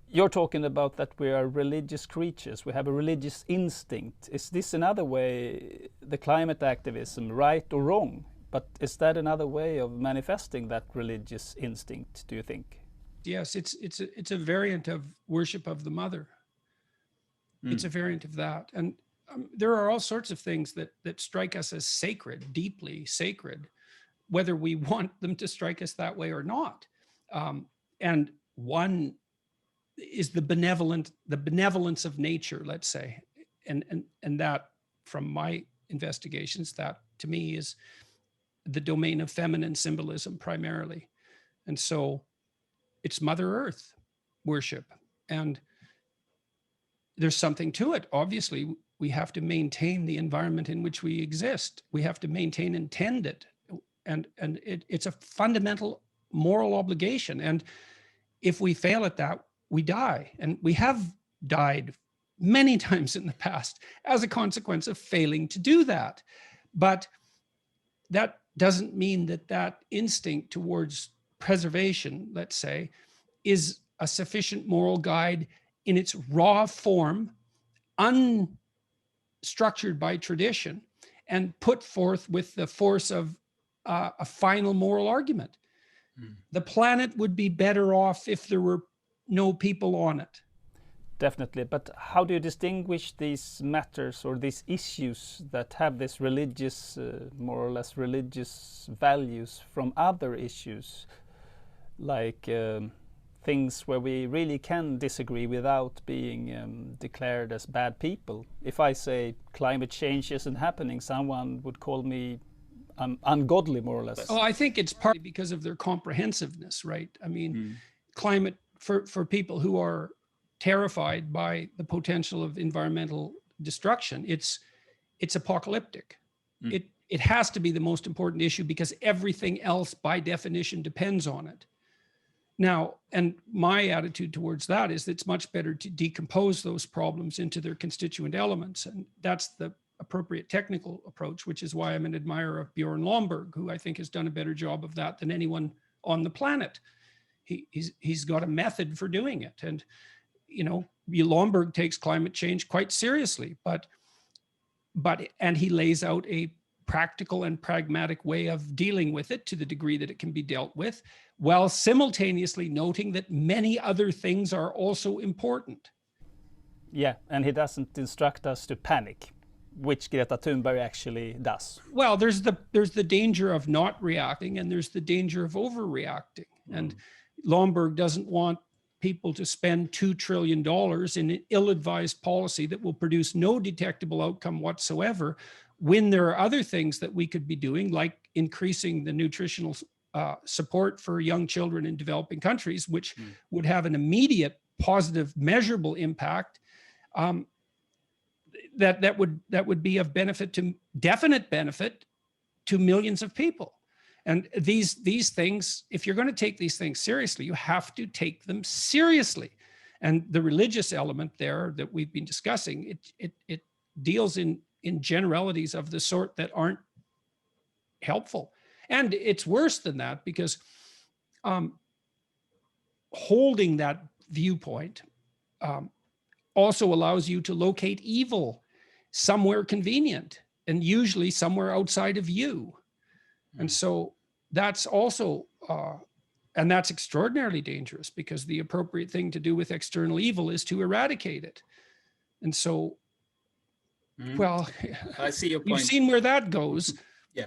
You're talking about that we are religious creatures, we have a religious instinct. Is this another way, the climate activism, right or wrong? But is that another way of manifesting that religious instinct, do you think? Yes, it's a variant of worship of the mother. It's a variant of that. And there are all sorts of things that strike us as sacred, deeply sacred, whether we want them to strike us that way or not. And one is the benevolence of nature, let's say. And that, from my investigations, that to me is the domain of feminine symbolism primarily. And so it's Mother Earth worship. And there's something to it. Obviously, we have to maintain the environment in which we exist. We have to maintain and tend it. And it's a fundamental moral obligation. And if we fail at that, we die. And we have died many times in the past as a consequence of failing to do that. But that doesn't mean that that instinct towards preservation, let's say, is a sufficient moral guide in its raw form, unstructured by tradition, and put forth with the force of a final moral argument. The planet would be better off if there were no people on it. Definitely, but how do you distinguish these matters or these issues that have this religious, more or less religious values from other issues, like things where we really can disagree without being declared as bad people? If I say climate change isn't happening, someone would call me ungodly, more or less. Oh, I think it's partly because of their comprehensiveness, right? I mean, climate, for people who are terrified by the potential of environmental destruction, it's apocalyptic. It has to be the most important issue because everything else by definition depends on it. Now, and my attitude towards that is that it's much better to decompose those problems into their constituent elements. And that's the appropriate technical approach, which is why I'm an admirer of Bjorn Lomborg, who I think has done a better job of that than anyone on the planet. He's got a method for doing it. And, you know, Lomborg takes climate change quite seriously, and he lays out a practical and pragmatic way of dealing with it to the degree that it can be dealt with, while simultaneously noting that many other things are also important. Yeah, and he doesn't instruct us to panic, which Greta Thunberg actually does. Well, there's the danger of not reacting, and there's the danger of overreacting. And Lomborg doesn't want people to spend $2 trillion in an ill-advised policy that will produce no detectable outcome whatsoever, when there are other things that we could be doing, like increasing the nutritional support for young children in developing countries, which would have an immediate positive measurable impact that would be of definite benefit to millions of people. And these things, if you're going to take these things seriously, you have to take them seriously. And the religious element there that we've been discussing, it deals in generalities of the sort that aren't helpful. And it's worse than that, because holding that viewpoint also allows you to locate evil somewhere convenient, and usually somewhere outside of you. And so that's also, and that's extraordinarily dangerous, because the appropriate thing to do with external evil is to eradicate it. And so, well, I see your point. You've seen where that goes. Yeah.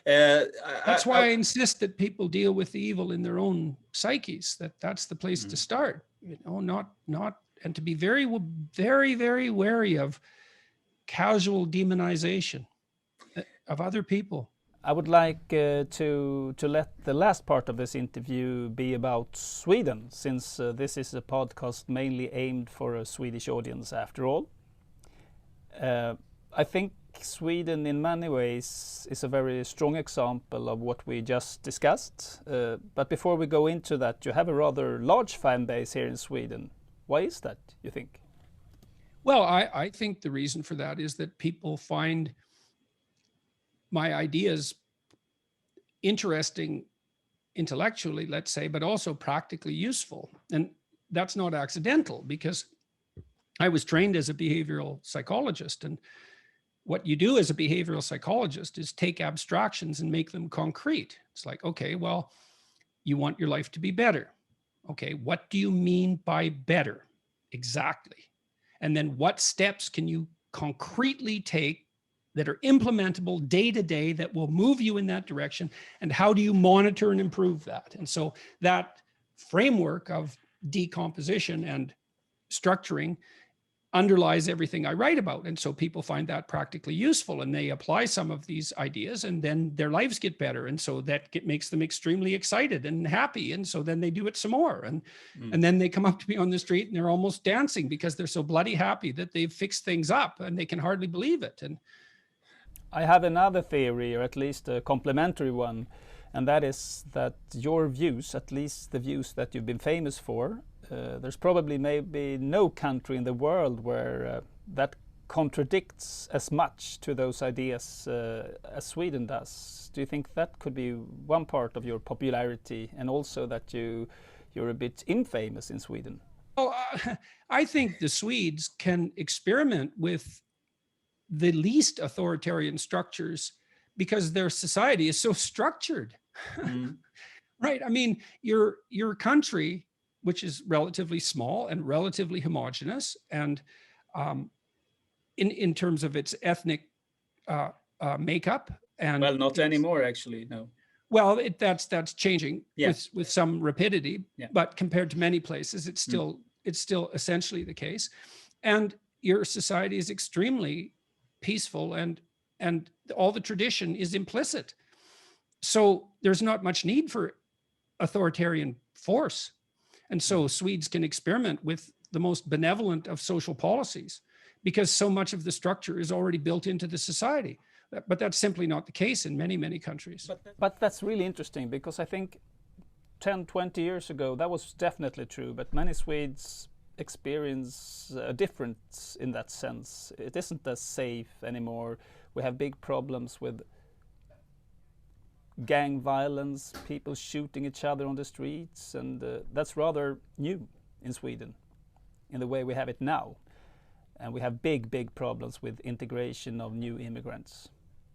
That's why I insist that people deal with the evil in their own psyches, that's the place to start, you know, not, and to be very, very, very wary of casual demonization. of other people. I would like to let the last part of this interview be about Sweden, since this is a podcast mainly aimed for a Swedish audience after all. I think Sweden in many ways is a very strong example of what we just discussed. But before we go into that, you have a rather large fan base here in Sweden. Why is that, you think? Well, I think the reason for that is that people find my ideas interesting intellectually, let's say, but also practically useful. And that's not accidental, because I was trained as a behavioral psychologist. And what you do as a behavioral psychologist is take abstractions and make them concrete. It's like, okay, well, you want your life to be better. Okay, what do you mean by better? Exactly. And then what steps can you concretely take that are implementable day to day that will move you in that direction? And how do you monitor and improve that? And so that framework of decomposition and structuring underlies everything I write about. And so people find that practically useful, and they apply some of these ideas, and then their lives get better. And so that makes them extremely excited and happy. And so then they do it some more. And then they come up to me on the street and they're almost dancing because they're so bloody happy that they've fixed things up, and they can hardly believe it. And I have another theory, or at least a complementary one, and that is that your views, at least the views that you've been famous for, there's probably maybe no country in the world where that contradicts as much to those ideas as Sweden does. Do you think that could be one part of your popularity, and also that you're a bit infamous in Sweden? Oh, I think the Swedes can experiment with the least authoritarian structures because their society is so structured. Right? I mean, your country, which is relatively small and relatively homogenous, and in terms of its ethnic makeup, and well, not anymore, actually, no. Well, that's changing with some rapidity, but compared to many places, it's still essentially the case. And your society is extremely peaceful, and all the tradition is implicit. So there's not much need for authoritarian force. And so Swedes can experiment with the most benevolent of social policies because so much of the structure is already built into the society. But that's simply not the case in many, many countries. But that's really interesting, because I think 10, 20 years ago, that was definitely true. But many Swedes experience a difference in that sense. It isn't as safe anymore. We have big problems with gang violence, people shooting each other on the streets, and that's rather new in Sweden in the way we have it now. And we have big problems with integration of new immigrants.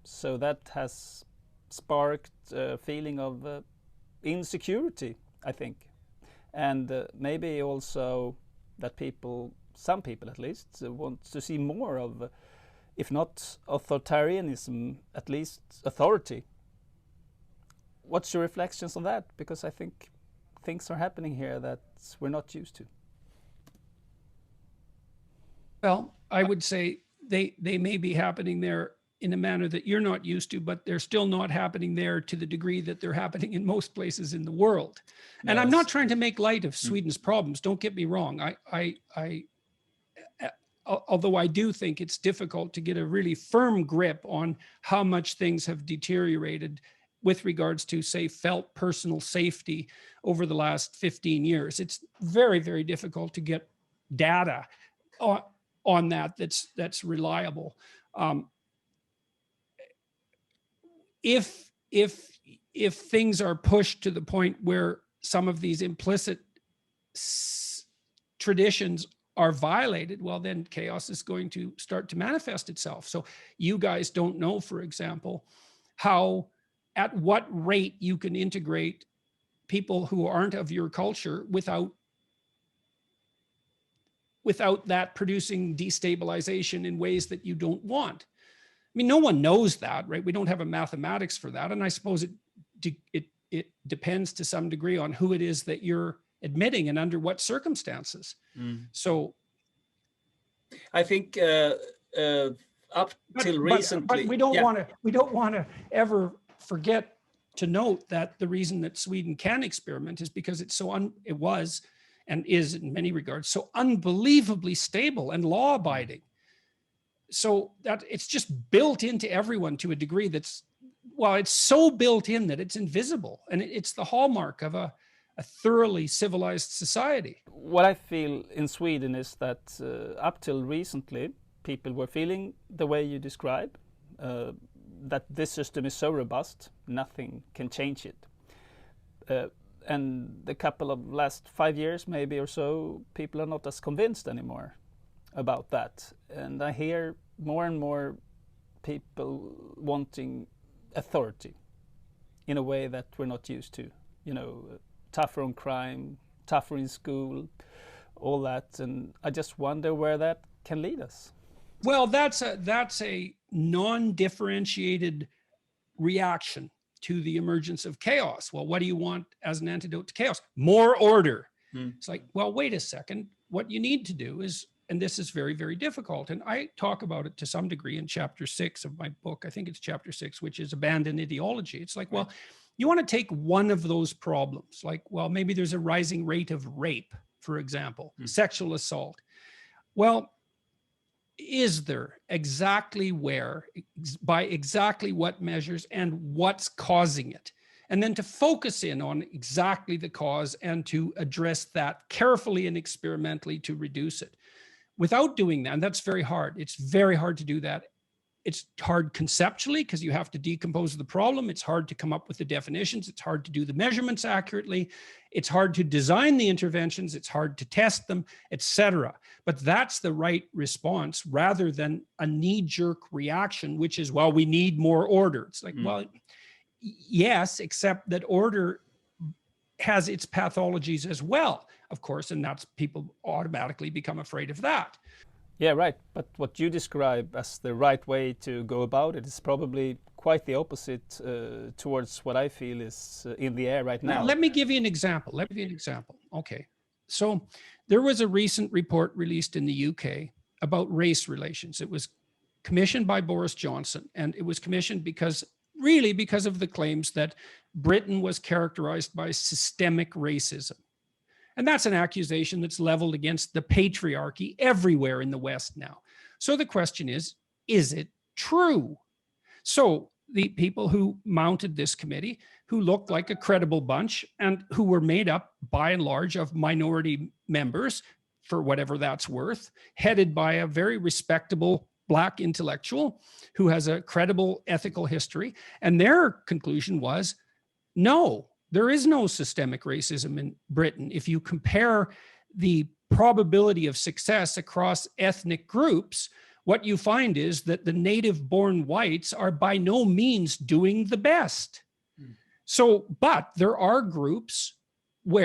So that has sparked a feeling of insecurity, I think. And maybe also that some people at least, want to see more of, if not authoritarianism, at least authority. What's your reflections on that? Because I think things are happening here that we're not used to. Well, I would say they may be happening there in a manner that you're not used to, but they're still not happening there to the degree that they're happening in most places in the world. No, and I'm not trying to make light of Sweden's problems. Don't get me wrong. Although I do think it's difficult to get a really firm grip on how much things have deteriorated with regards to, say, felt personal safety over the last 15 years. It's very, very difficult to get data on that's reliable. If things are pushed to the point where some of these implicit traditions are violated, well, then chaos is going to start to manifest itself. So you guys don't know, for example, at what rate you can integrate people who aren't of your culture without that producing destabilization in ways that you don't want. I mean, no one knows that, right? We don't have a mathematics for that. And I suppose it depends to some degree on who it is that you're admitting and under what circumstances. So I think up till recently. But we don't want to ever forget to note that the reason that Sweden can experiment is because it's it was and is in many regards so unbelievably stable and law-abiding. So that it's just built into everyone to a degree that's, well, it's so built in that it's invisible, and it's the hallmark of a thoroughly civilized society. What I feel in Sweden is that up till recently, people were feeling the way you describe, that this system is so robust, nothing can change it. And the couple of last 5 years, maybe or so, people are not as convinced anymore about that. And I hear more and more people wanting authority in a way that we're not used to. You know, tougher on crime, tougher in school, all that. And I just wonder where that can lead us. Well, that's a non-differentiated reaction to the emergence of chaos. Well, what do you want as an antidote to chaos? More order. It's like, well, wait a second. What you need to do is, and this is very, very difficult, and I talk about it to some degree in chapter 6 of my book. I think it's chapter 6, which is abandon ideology. It's like, well, you want to take one of those problems, like, well, maybe there's a rising rate of rape, for example, sexual assault. Well, is there exactly where, by exactly what measures, and what's causing it? And then to focus in on exactly the cause and to address that carefully and experimentally to reduce it. Without doing that, and that's very hard. It's very hard to do that. It's hard conceptually because you have to decompose the problem. It's hard to come up with the definitions. It's hard to do the measurements accurately. It's hard to design the interventions. It's hard to test them, etc. But that's the right response rather than a knee-jerk reaction, which is, well, we need more order. It's like, well, yes, except that order has its pathologies as well, of course, and that's people automatically become afraid of that. Yeah, right. But what you describe as the right way to go about it is probably quite the opposite towards what I feel is in the air right now. Let me give you an example. Okay. So there was a recent report released in the UK about race relations. It was commissioned by Boris Johnson, and it was commissioned because of the claims that Britain was characterized by systemic racism. And that's an accusation that's leveled against the patriarchy everywhere in the West now. So the question is it true? So the people who mounted this committee, who looked like a credible bunch and who were made up by and large of minority members, for whatever that's worth, headed by a very respectable Black intellectual who has a credible ethical history. And their conclusion was, no, there is no systemic racism in Britain. If you compare the probability of success across ethnic groups, what you find is that the native-born whites are by no means doing the best. So, but there are groups who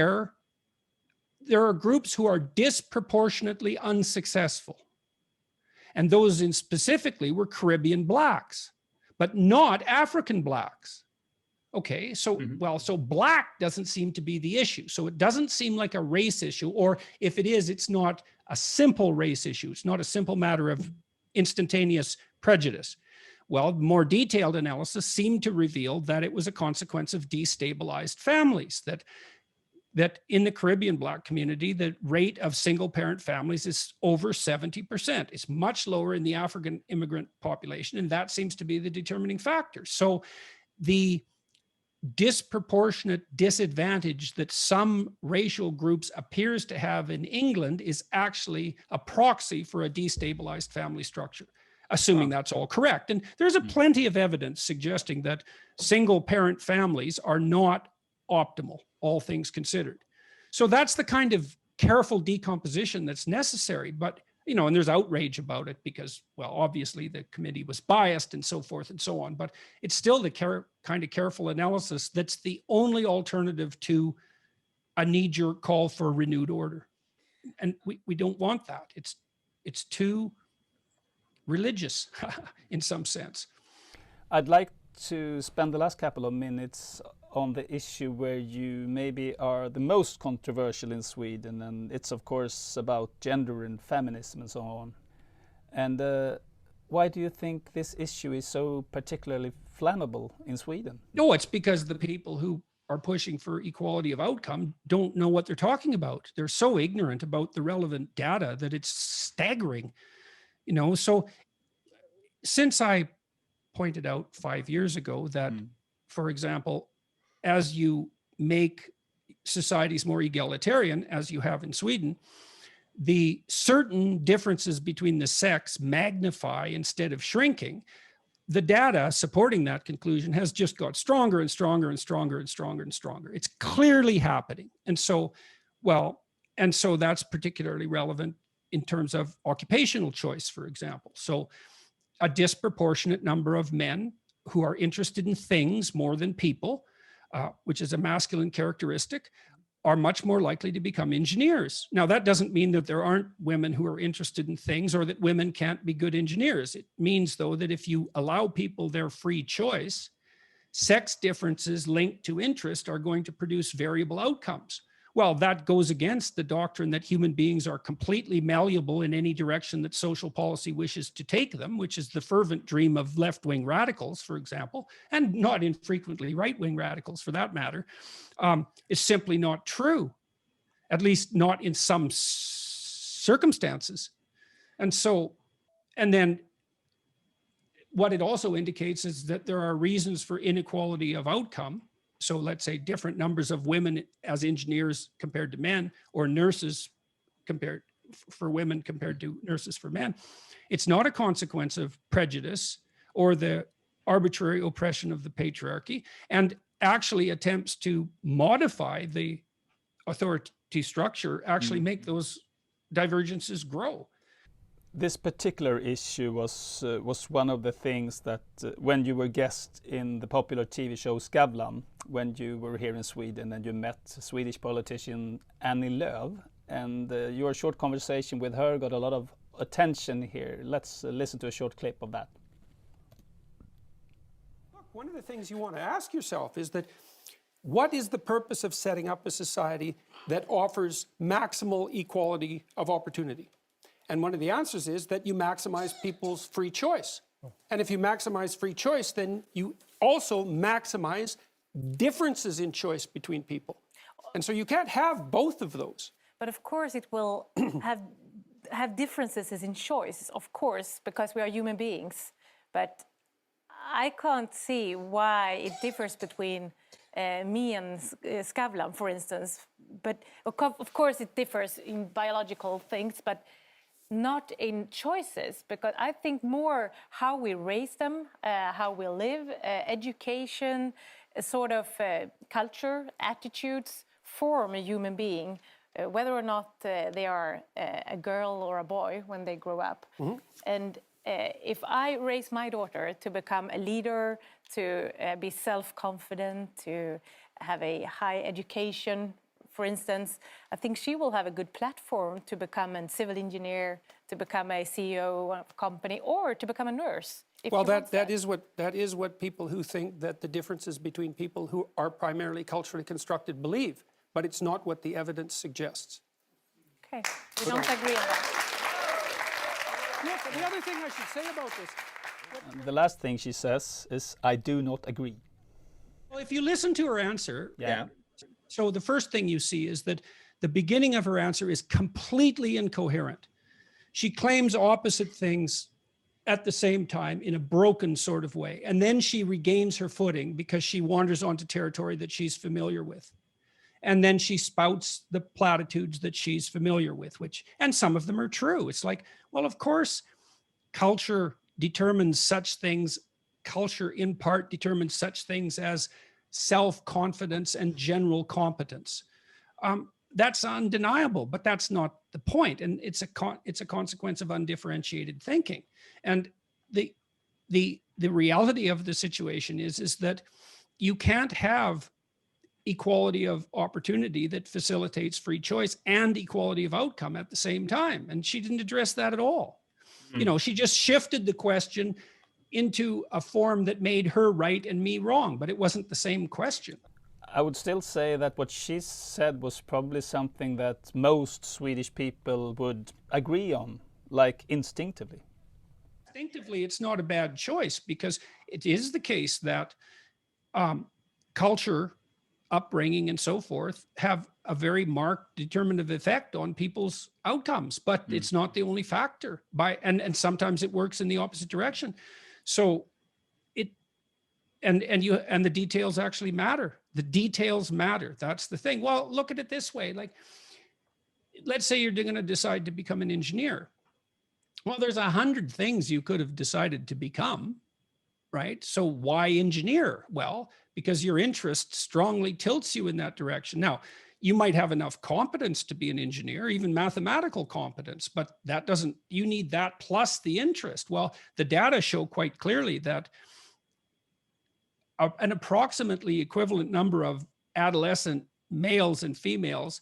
are disproportionately unsuccessful. And those in specifically were Caribbean Blacks, but not African Blacks. Okay, so, so Black doesn't seem to be the issue. So it doesn't seem like a race issue, or if it is, it's not a simple race issue. It's not a simple matter of instantaneous prejudice. Well, more detailed analysis seemed to reveal that it was a consequence of destabilized families, that in the Caribbean Black community, the rate of single-parent families is over 70%. It's much lower in the African immigrant population, and that seems to be the determining factor. So the disproportionate disadvantage that some racial groups appears to have in England is actually a proxy for a destabilized family structure, assuming that's all correct. And there's a plenty of evidence suggesting that single-parent families are not optimal, all things considered. So that's the kind of careful decomposition that's necessary. But, you know, and there's outrage about it because, well, obviously the committee was biased and so forth and so on, but it's still the kind of careful analysis that's the only alternative to a knee-jerk call for renewed order. And we don't want that. It's too religious in some sense. I'd like to spend the last couple of minutes on the issue where you maybe are the most controversial in Sweden, and it's of course about gender and feminism and so on. And Why do you think this issue is so particularly flammable in Sweden? No, it's because the people who are pushing for equality of outcome don't know what they're talking about. They're so ignorant about the relevant data that it's staggering. So since I pointed out 5 years ago that, for example, as you make societies more egalitarian, as you have in Sweden, the certain differences between the sex magnify instead of shrinking. The data supporting that conclusion has just got stronger and stronger and stronger and stronger and stronger. It's clearly happening. And so that's particularly relevant in terms of occupational choice, for example. So a disproportionate number of men who are interested in things more than people, which is a masculine characteristic, are much more likely to become engineers. Now, that doesn't mean that there aren't women who are interested in things or that women can't be good engineers. It means, though, that if you allow people their free choice, sex differences linked to interest are going to produce variable outcomes. Well, that goes against the doctrine that human beings are completely malleable in any direction that social policy wishes to take them, which is the fervent dream of left-wing radicals, for example, and not infrequently right-wing radicals for that matter. Is simply not true, at least not in some circumstances. And then what it also indicates is that there are reasons for inequality of outcome. So let's say different numbers of women as engineers compared to men, or nurses for women compared to nurses for men. It's not a consequence of prejudice or the arbitrary oppression of the patriarchy, and actually attempts to modify the authority structure actually make those divergences grow. This particular issue was one of the things that when you were guest in the popular TV show Skavlan, when you were here in Sweden and you met Swedish politician Annie Lööf, and your short conversation with her got a lot of attention here. Let's listen to a short clip of that. Look, one of the things you want to ask yourself is that what is the purpose of setting up a society that offers maximal equality of opportunity? And one of the answers is that you maximize people's free choice. And if you maximize free choice, then you also maximize differences in choice between people. And so you can't have both of those. But of course it will have differences in choice, of course, because we are human beings. But I can't see why it differs between me and Skavlan, for instance. But of course it differs in biological things, but not in choices, because I think more how we raise them, how we live, education, a sort of culture, attitudes form a human being, whether or not they are a girl or a boy when they grow up. And if I raise my daughter to become a leader, to be self-confident, to have a high education, for instance, I think she will have a good platform to become a civil engineer, to become a CEO of a company, or to become a nurse. Well, that is what people who think that the differences between people who are primarily culturally constructed believe, but it's not what the evidence suggests. Okay, we don't agree on that. Yes, the other thing I should say about this. The last thing she says is, I do not agree. Well, if you listen to her answer, so the first thing you see is that the beginning of her answer is completely incoherent. She claims opposite things at the same time in a broken sort of way. And then she regains her footing because she wanders onto territory that she's familiar with. And then she spouts the platitudes that she's familiar with, and some of them are true. It's like, well, of course, culture determines such things. Culture in part determines such things as self-confidence and general competence. That's undeniable, but that's not the point. And it's a consequence of undifferentiated thinking. And the reality of the situation is that you can't have equality of opportunity that facilitates free choice and equality of outcome at the same time. And she didn't address that at all. You know, she just shifted the question into a form that made her right and me wrong, but it wasn't the same question. I would still say that what she said was probably something that most Swedish people would agree on, like instinctively. Instinctively, it's not a bad choice, because it is the case that culture, upbringing, and so forth have a very marked determinative effect on people's outcomes, but it's not the only factor. And sometimes it works in the opposite direction. So and the details actually matter. The details matter. That's the thing. Well, look at it this way. Like, let's say you're going to decide to become an engineer. Well, there's 100 things you could have decided to become, right? So why engineer? Well, because your interest strongly tilts you in that direction. Now, you might have enough competence to be an engineer, even mathematical competence, but that doesn't, you need that plus the interest. Well, the data show quite clearly that an approximately equivalent number of adolescent males and females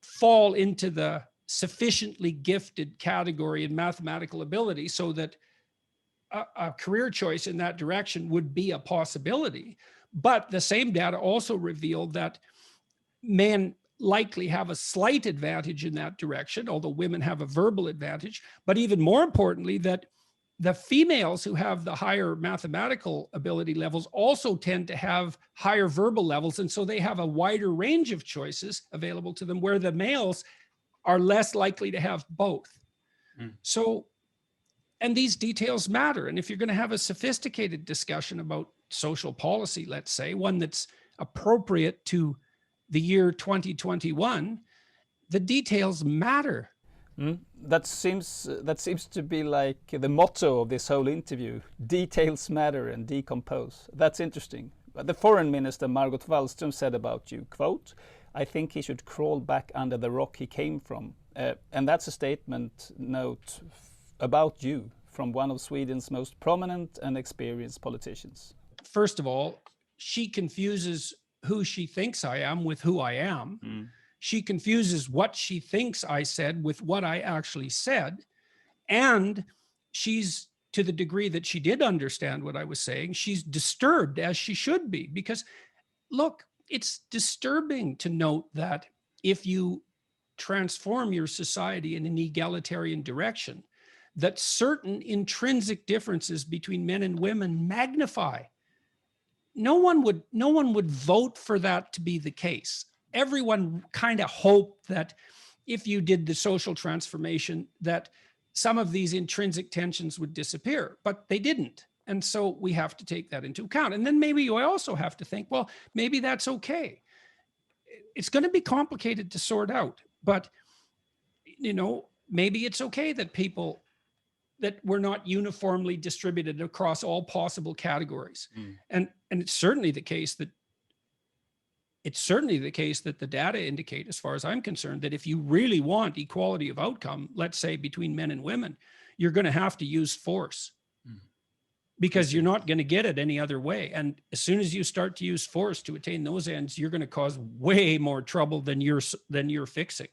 fall into the sufficiently gifted category in mathematical ability, so that a career choice in that direction would be a possibility. But the same data also revealed that men likely have a slight advantage in that direction, although women have a verbal advantage. But even more importantly, that the females who have the higher mathematical ability levels also tend to have higher verbal levels. And so they have a wider range of choices available to them, where the males are less likely to have both. So, and these details matter. And if you're going to have a sophisticated discussion about social policy, let's say, one that's appropriate to the year 2021, the details matter. That seems to be like the motto of this whole interview: details matter and decompose. That's interesting. The foreign minister Margot Wallström said about you, quote, "I think he should crawl back under the rock he came from." And that's a statement note about you from one of Sweden's most prominent and experienced politicians. First of all, she confuses who she thinks I am with who I am. She confuses what she thinks I said with what I actually said. And she's, to the degree that she did understand what I was saying, she's disturbed, as she should be. Because look, it's disturbing to note that if you transform your society in an egalitarian direction, that certain intrinsic differences between men and women magnify. No one would vote for that to be the case. Everyone kind of hoped that if you did the social transformation, that some of these intrinsic tensions would disappear, but they didn't. And so we have to take that into account. And then maybe you also have to think, well, maybe that's okay. It's going to be complicated to sort out, but maybe it's okay that we're not uniformly distributed across all possible categories. And it's certainly the case that the data indicate, as far as I'm concerned, that if you really want equality of outcome, let's say between men and women, you're going to have to use force, because you're not going to get it any other way. And as soon as you start to use force to attain those ends, you're going to cause way more trouble than you're fixing.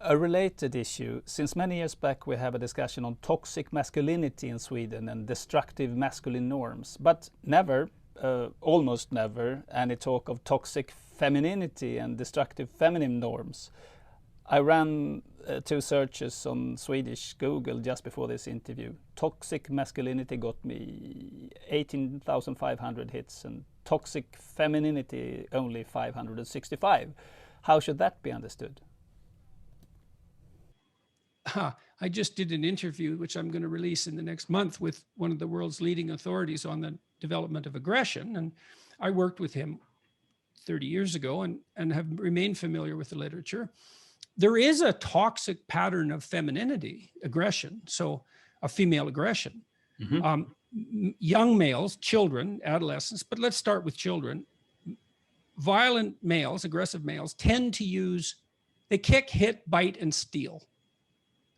A related issue: since many years back we have a discussion on toxic masculinity in Sweden and destructive masculine norms, but never, almost never, any talk of toxic femininity and destructive feminine norms. I ran 2 searches on Swedish Google just before this interview. Toxic masculinity got me 18,500 hits and toxic femininity only 565. How should that be understood? I just did an interview, which I'm going to release in the next month, with one of the world's leading authorities on the development of aggression. And I worked with him 30 years ago and have remained familiar with the literature. There is a toxic pattern of femininity, aggression, so a female aggression. Young males, children, adolescents, but let's start with children. Violent males, aggressive males, tend to they kick, hit, bite, and steal.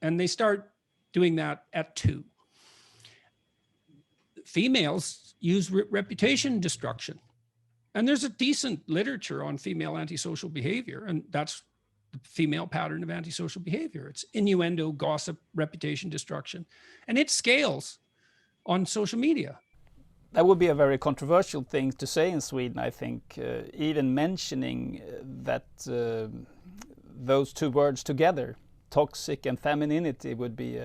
And they start doing that at 2. Females use reputation destruction. And there's a decent literature on female antisocial behavior, and that's the female pattern of antisocial behavior. It's innuendo, gossip, reputation destruction, and it scales on social media. That would be a very controversial thing to say in Sweden, I think. Even mentioning that those 2 words together, toxic and femininity, would be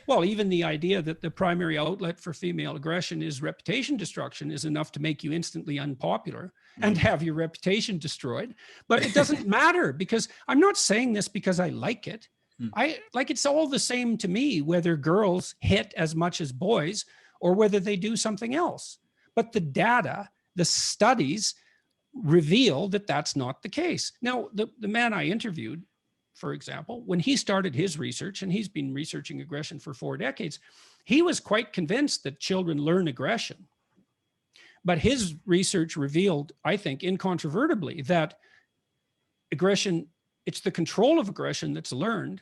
Well, even the idea that the primary outlet for female aggression is reputation destruction is enough to make you instantly unpopular and have your reputation destroyed. But it doesn't matter, because I'm not saying this because I like it. It's all the same to me whether girls hit as much as boys or whether they do something else. But the data, the studies reveal that that's not the case. Now, the man I interviewed, for example, when he started his research, and he's been researching aggression for 4 decades, he was quite convinced that children learn aggression. But his research revealed, I think, incontrovertibly, that aggression, it's the control of aggression that's learned.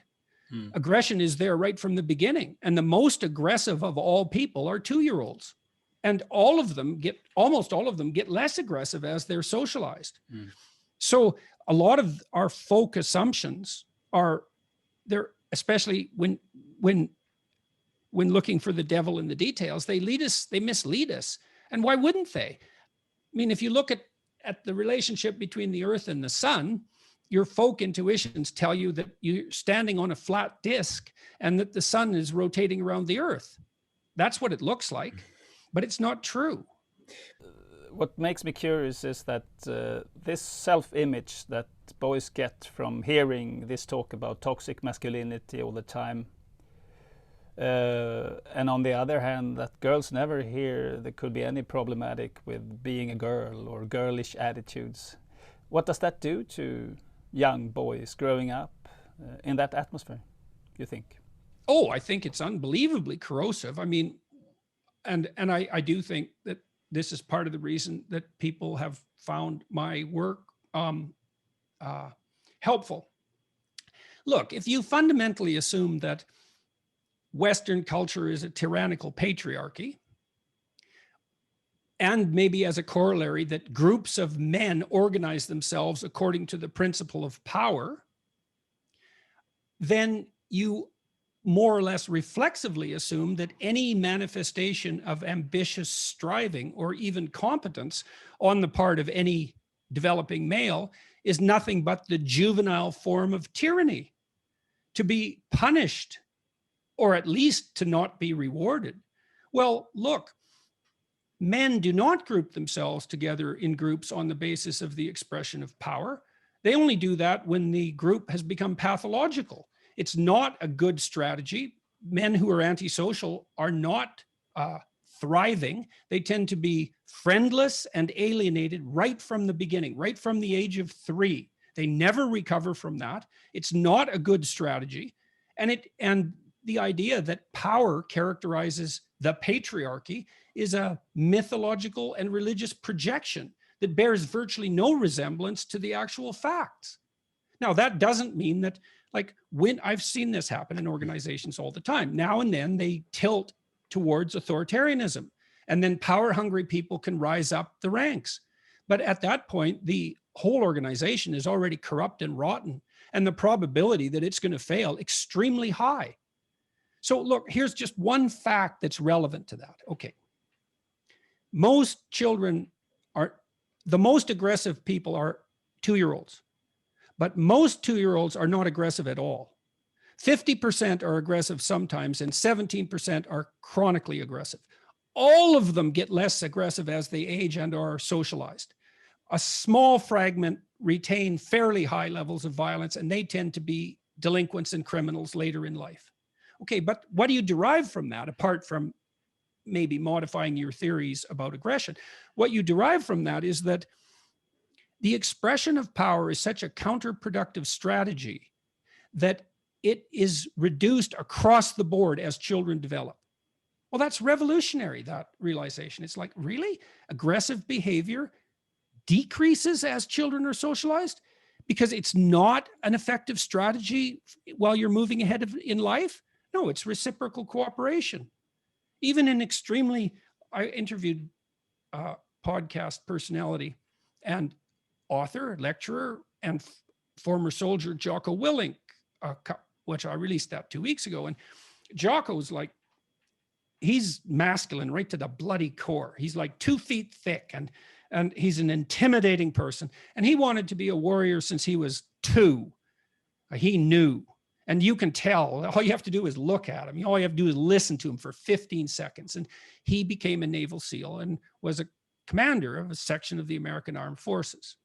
Aggression is there right from the beginning. And the most aggressive of all people are 2-year-olds. And almost all of them get less aggressive as they're socialized. So a lot of our folk assumptions are there, especially when looking for the devil in the details, they mislead us. And why wouldn't they? I mean, if you look at the relationship between the earth and the sun, your folk intuitions tell you that you're standing on a flat disk and that the sun is rotating around the earth. That's what it looks like, but it's not true. What makes me curious is that this self-image that boys get from hearing this talk about toxic masculinity all the time, and on the other hand, that girls never hear there could be any problematic with being a girl or girlish attitudes. What does that do to young boys growing up in that atmosphere, you think? Oh, I think it's unbelievably corrosive. I mean, and I do think that this is part of the reason that people have found my work helpful. Look, if you fundamentally assume that Western culture is a tyrannical patriarchy, and maybe as a corollary that groups of men organize themselves according to the principle of power, then you more or less reflexively assume that any manifestation of ambitious striving or even competence on the part of any developing male is nothing but the juvenile form of tyranny, to be punished or at least to not be rewarded. Well, look, men do not group themselves together in groups on the basis of the expression of power. They only do that when the group has become pathological. It's not a good strategy. Men who are antisocial are not thriving. They tend to be friendless and alienated right from the beginning, right from the age of 3. They never recover from that. It's not a good strategy. And the idea that power characterizes the patriarchy is a mythological and religious projection that bears virtually no resemblance to the actual facts. Now, that doesn't mean that, when I've seen this happen in organizations all the time, now and then they tilt towards authoritarianism, and then power-hungry people can rise up the ranks. But at that point, the whole organization is already corrupt and rotten, and the probability that it's going to fail extremely high. So look, here's just one fact that's relevant to that. Okay. The most aggressive people are 2-year-olds, but most 2-year-olds are not aggressive at all. 50% are aggressive sometimes, and 17% are chronically aggressive. All of them get less aggressive as they age and are socialized. A small fragment retain fairly high levels of violence, and they tend to be delinquents and criminals later in life. Okay, but what do you derive from that, apart from maybe modifying your theories about aggression? What you derive from that is that the expression of power is such a counterproductive strategy that it is reduced across the board as children develop. Well, that's revolutionary, that realization. It's like, really? Aggressive behavior decreases as children are socialized because it's not an effective strategy while you're moving ahead in life? No, it's reciprocal cooperation. Even in I interviewed a podcast personality and author, lecturer, and former soldier Jocko Willink, which I released that 2 weeks ago. And Jocko's he's masculine right to the bloody core. He's 2 feet thick, and he's an intimidating person. And he wanted to be a warrior since he was 2. He knew. And you can tell, all you have to do is look at him. All you have to do is listen to him for 15 seconds. And he became a Naval SEAL and was a commander of a section of the American Armed Forces.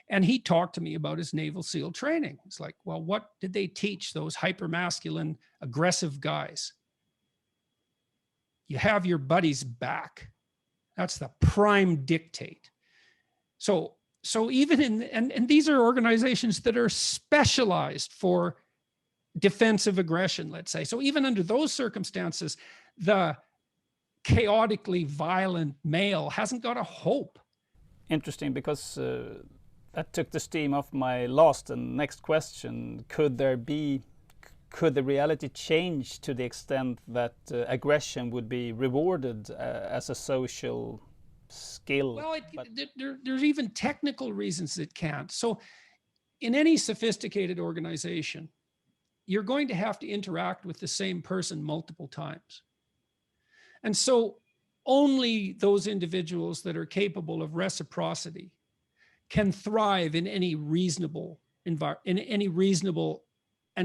And he talked to me about his Naval SEAL training. It's like, well, what did they teach those hypermasculine, aggressive guys? You have your buddy's back. That's the prime dictate. So even in, and these are organizations that are specialized for defensive aggression, let's say. So even under those circumstances, the chaotically violent male hasn't got a hope. Interesting, because that took the steam off my last and next question. Could the reality change to the extent that aggression would be rewarded as a social skill? Well, there's even technical reasons it can't. So in any sophisticated organization, you're going to have to interact with the same person multiple times. And so only those individuals that are capable of reciprocity can thrive in any reasonable and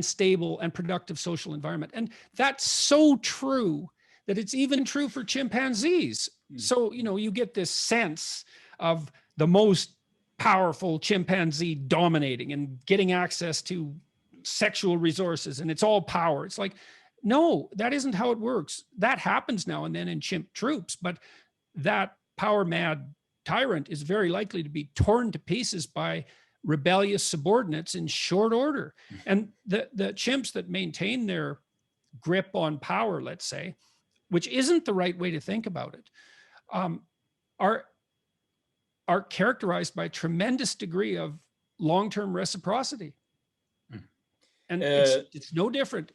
stable and productive social environment. And that's so true that it's even true for chimpanzees. So, you get this sense of the most powerful chimpanzee dominating and getting access to sexual resources, and it's all power. It's like, no, that isn't how it works. That happens now and then in chimp troops, but that power mad tyrant is very likely to be torn to pieces by rebellious subordinates in short order. And the chimps that maintain their grip on power, let's say, which isn't the right way to think about it, are characterized by a tremendous degree of long-term reciprocity. And it's no different.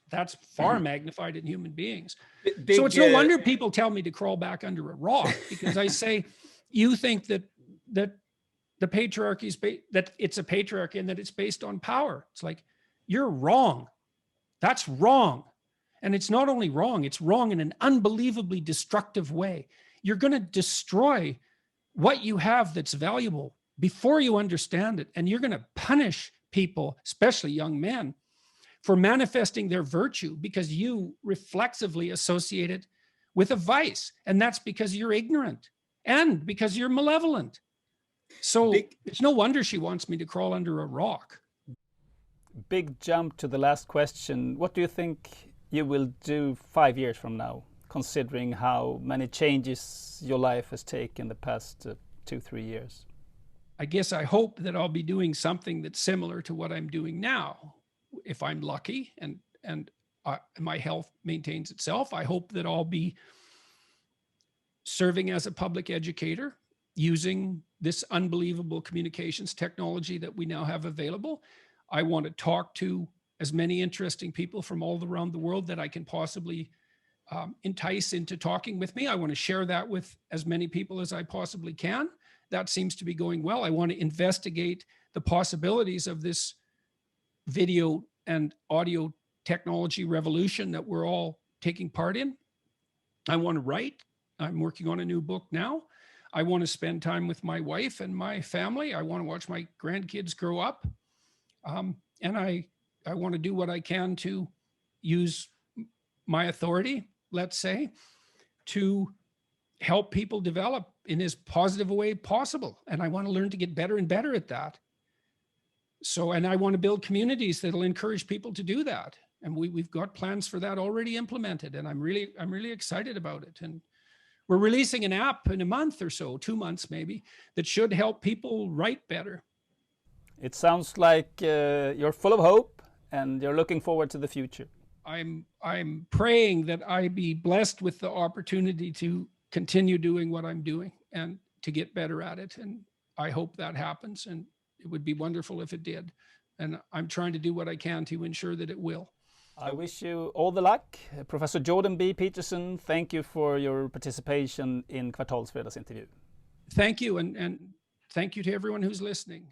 That's far magnified in human beings. So it's no wonder people tell me to crawl back under a rock, because I say, you think that the patriarchy is that it's a patriarchy and that it's based on power. It's like, you're wrong. That's wrong. And it's not only wrong, it's wrong in an unbelievably destructive way. You're going to destroy what you have that's valuable before you understand it. And you're going to punish people, especially young men, for manifesting their virtue because you reflexively associate it with a vice. And that's because you're ignorant and because you're malevolent. So it's no wonder she wants me to crawl under a rock. Big jump to the last question. What do you think you will do 5 years from now, considering how many changes your life has taken the past 2-3 years? I guess I hope that I'll be doing something that's similar to what I'm doing now. If I'm lucky and my health maintains itself, I hope that I'll be serving as a public educator using this unbelievable communications technology that we now have available. I want to talk to as many interesting people from all around the world that I can possibly entice into talking with me. I want to share that with as many people as I possibly can. That seems to be going well. I want to investigate the possibilities of this video and audio technology revolution that we're all taking part in. I want to write. I'm working on a new book now. I want to spend time with my wife and my family. I want to watch my grandkids grow up. And I want to do what I can to use my authority, let's say, to help people develop in as positive a way possible. And I want to learn to get better and better at that. So, and I want to build communities that'll encourage people to do that. And we've got plans for that already implemented. And I'm really excited about it. And we're releasing an app in a month or so, 2 months maybe, that should help people write better. It sounds like you're full of hope and you're looking forward to the future. I'm praying that I be blessed with the opportunity to continue doing what I'm doing and to get better at it. And I hope that happens. And it would be wonderful if it did. And I'm trying to do what I can to ensure that it will. I wish you all the luck. Professor Jordan B Peterson, thank you for your participation in Kvartal's Fredagsintervjun. Thank you. And thank you to everyone who's listening.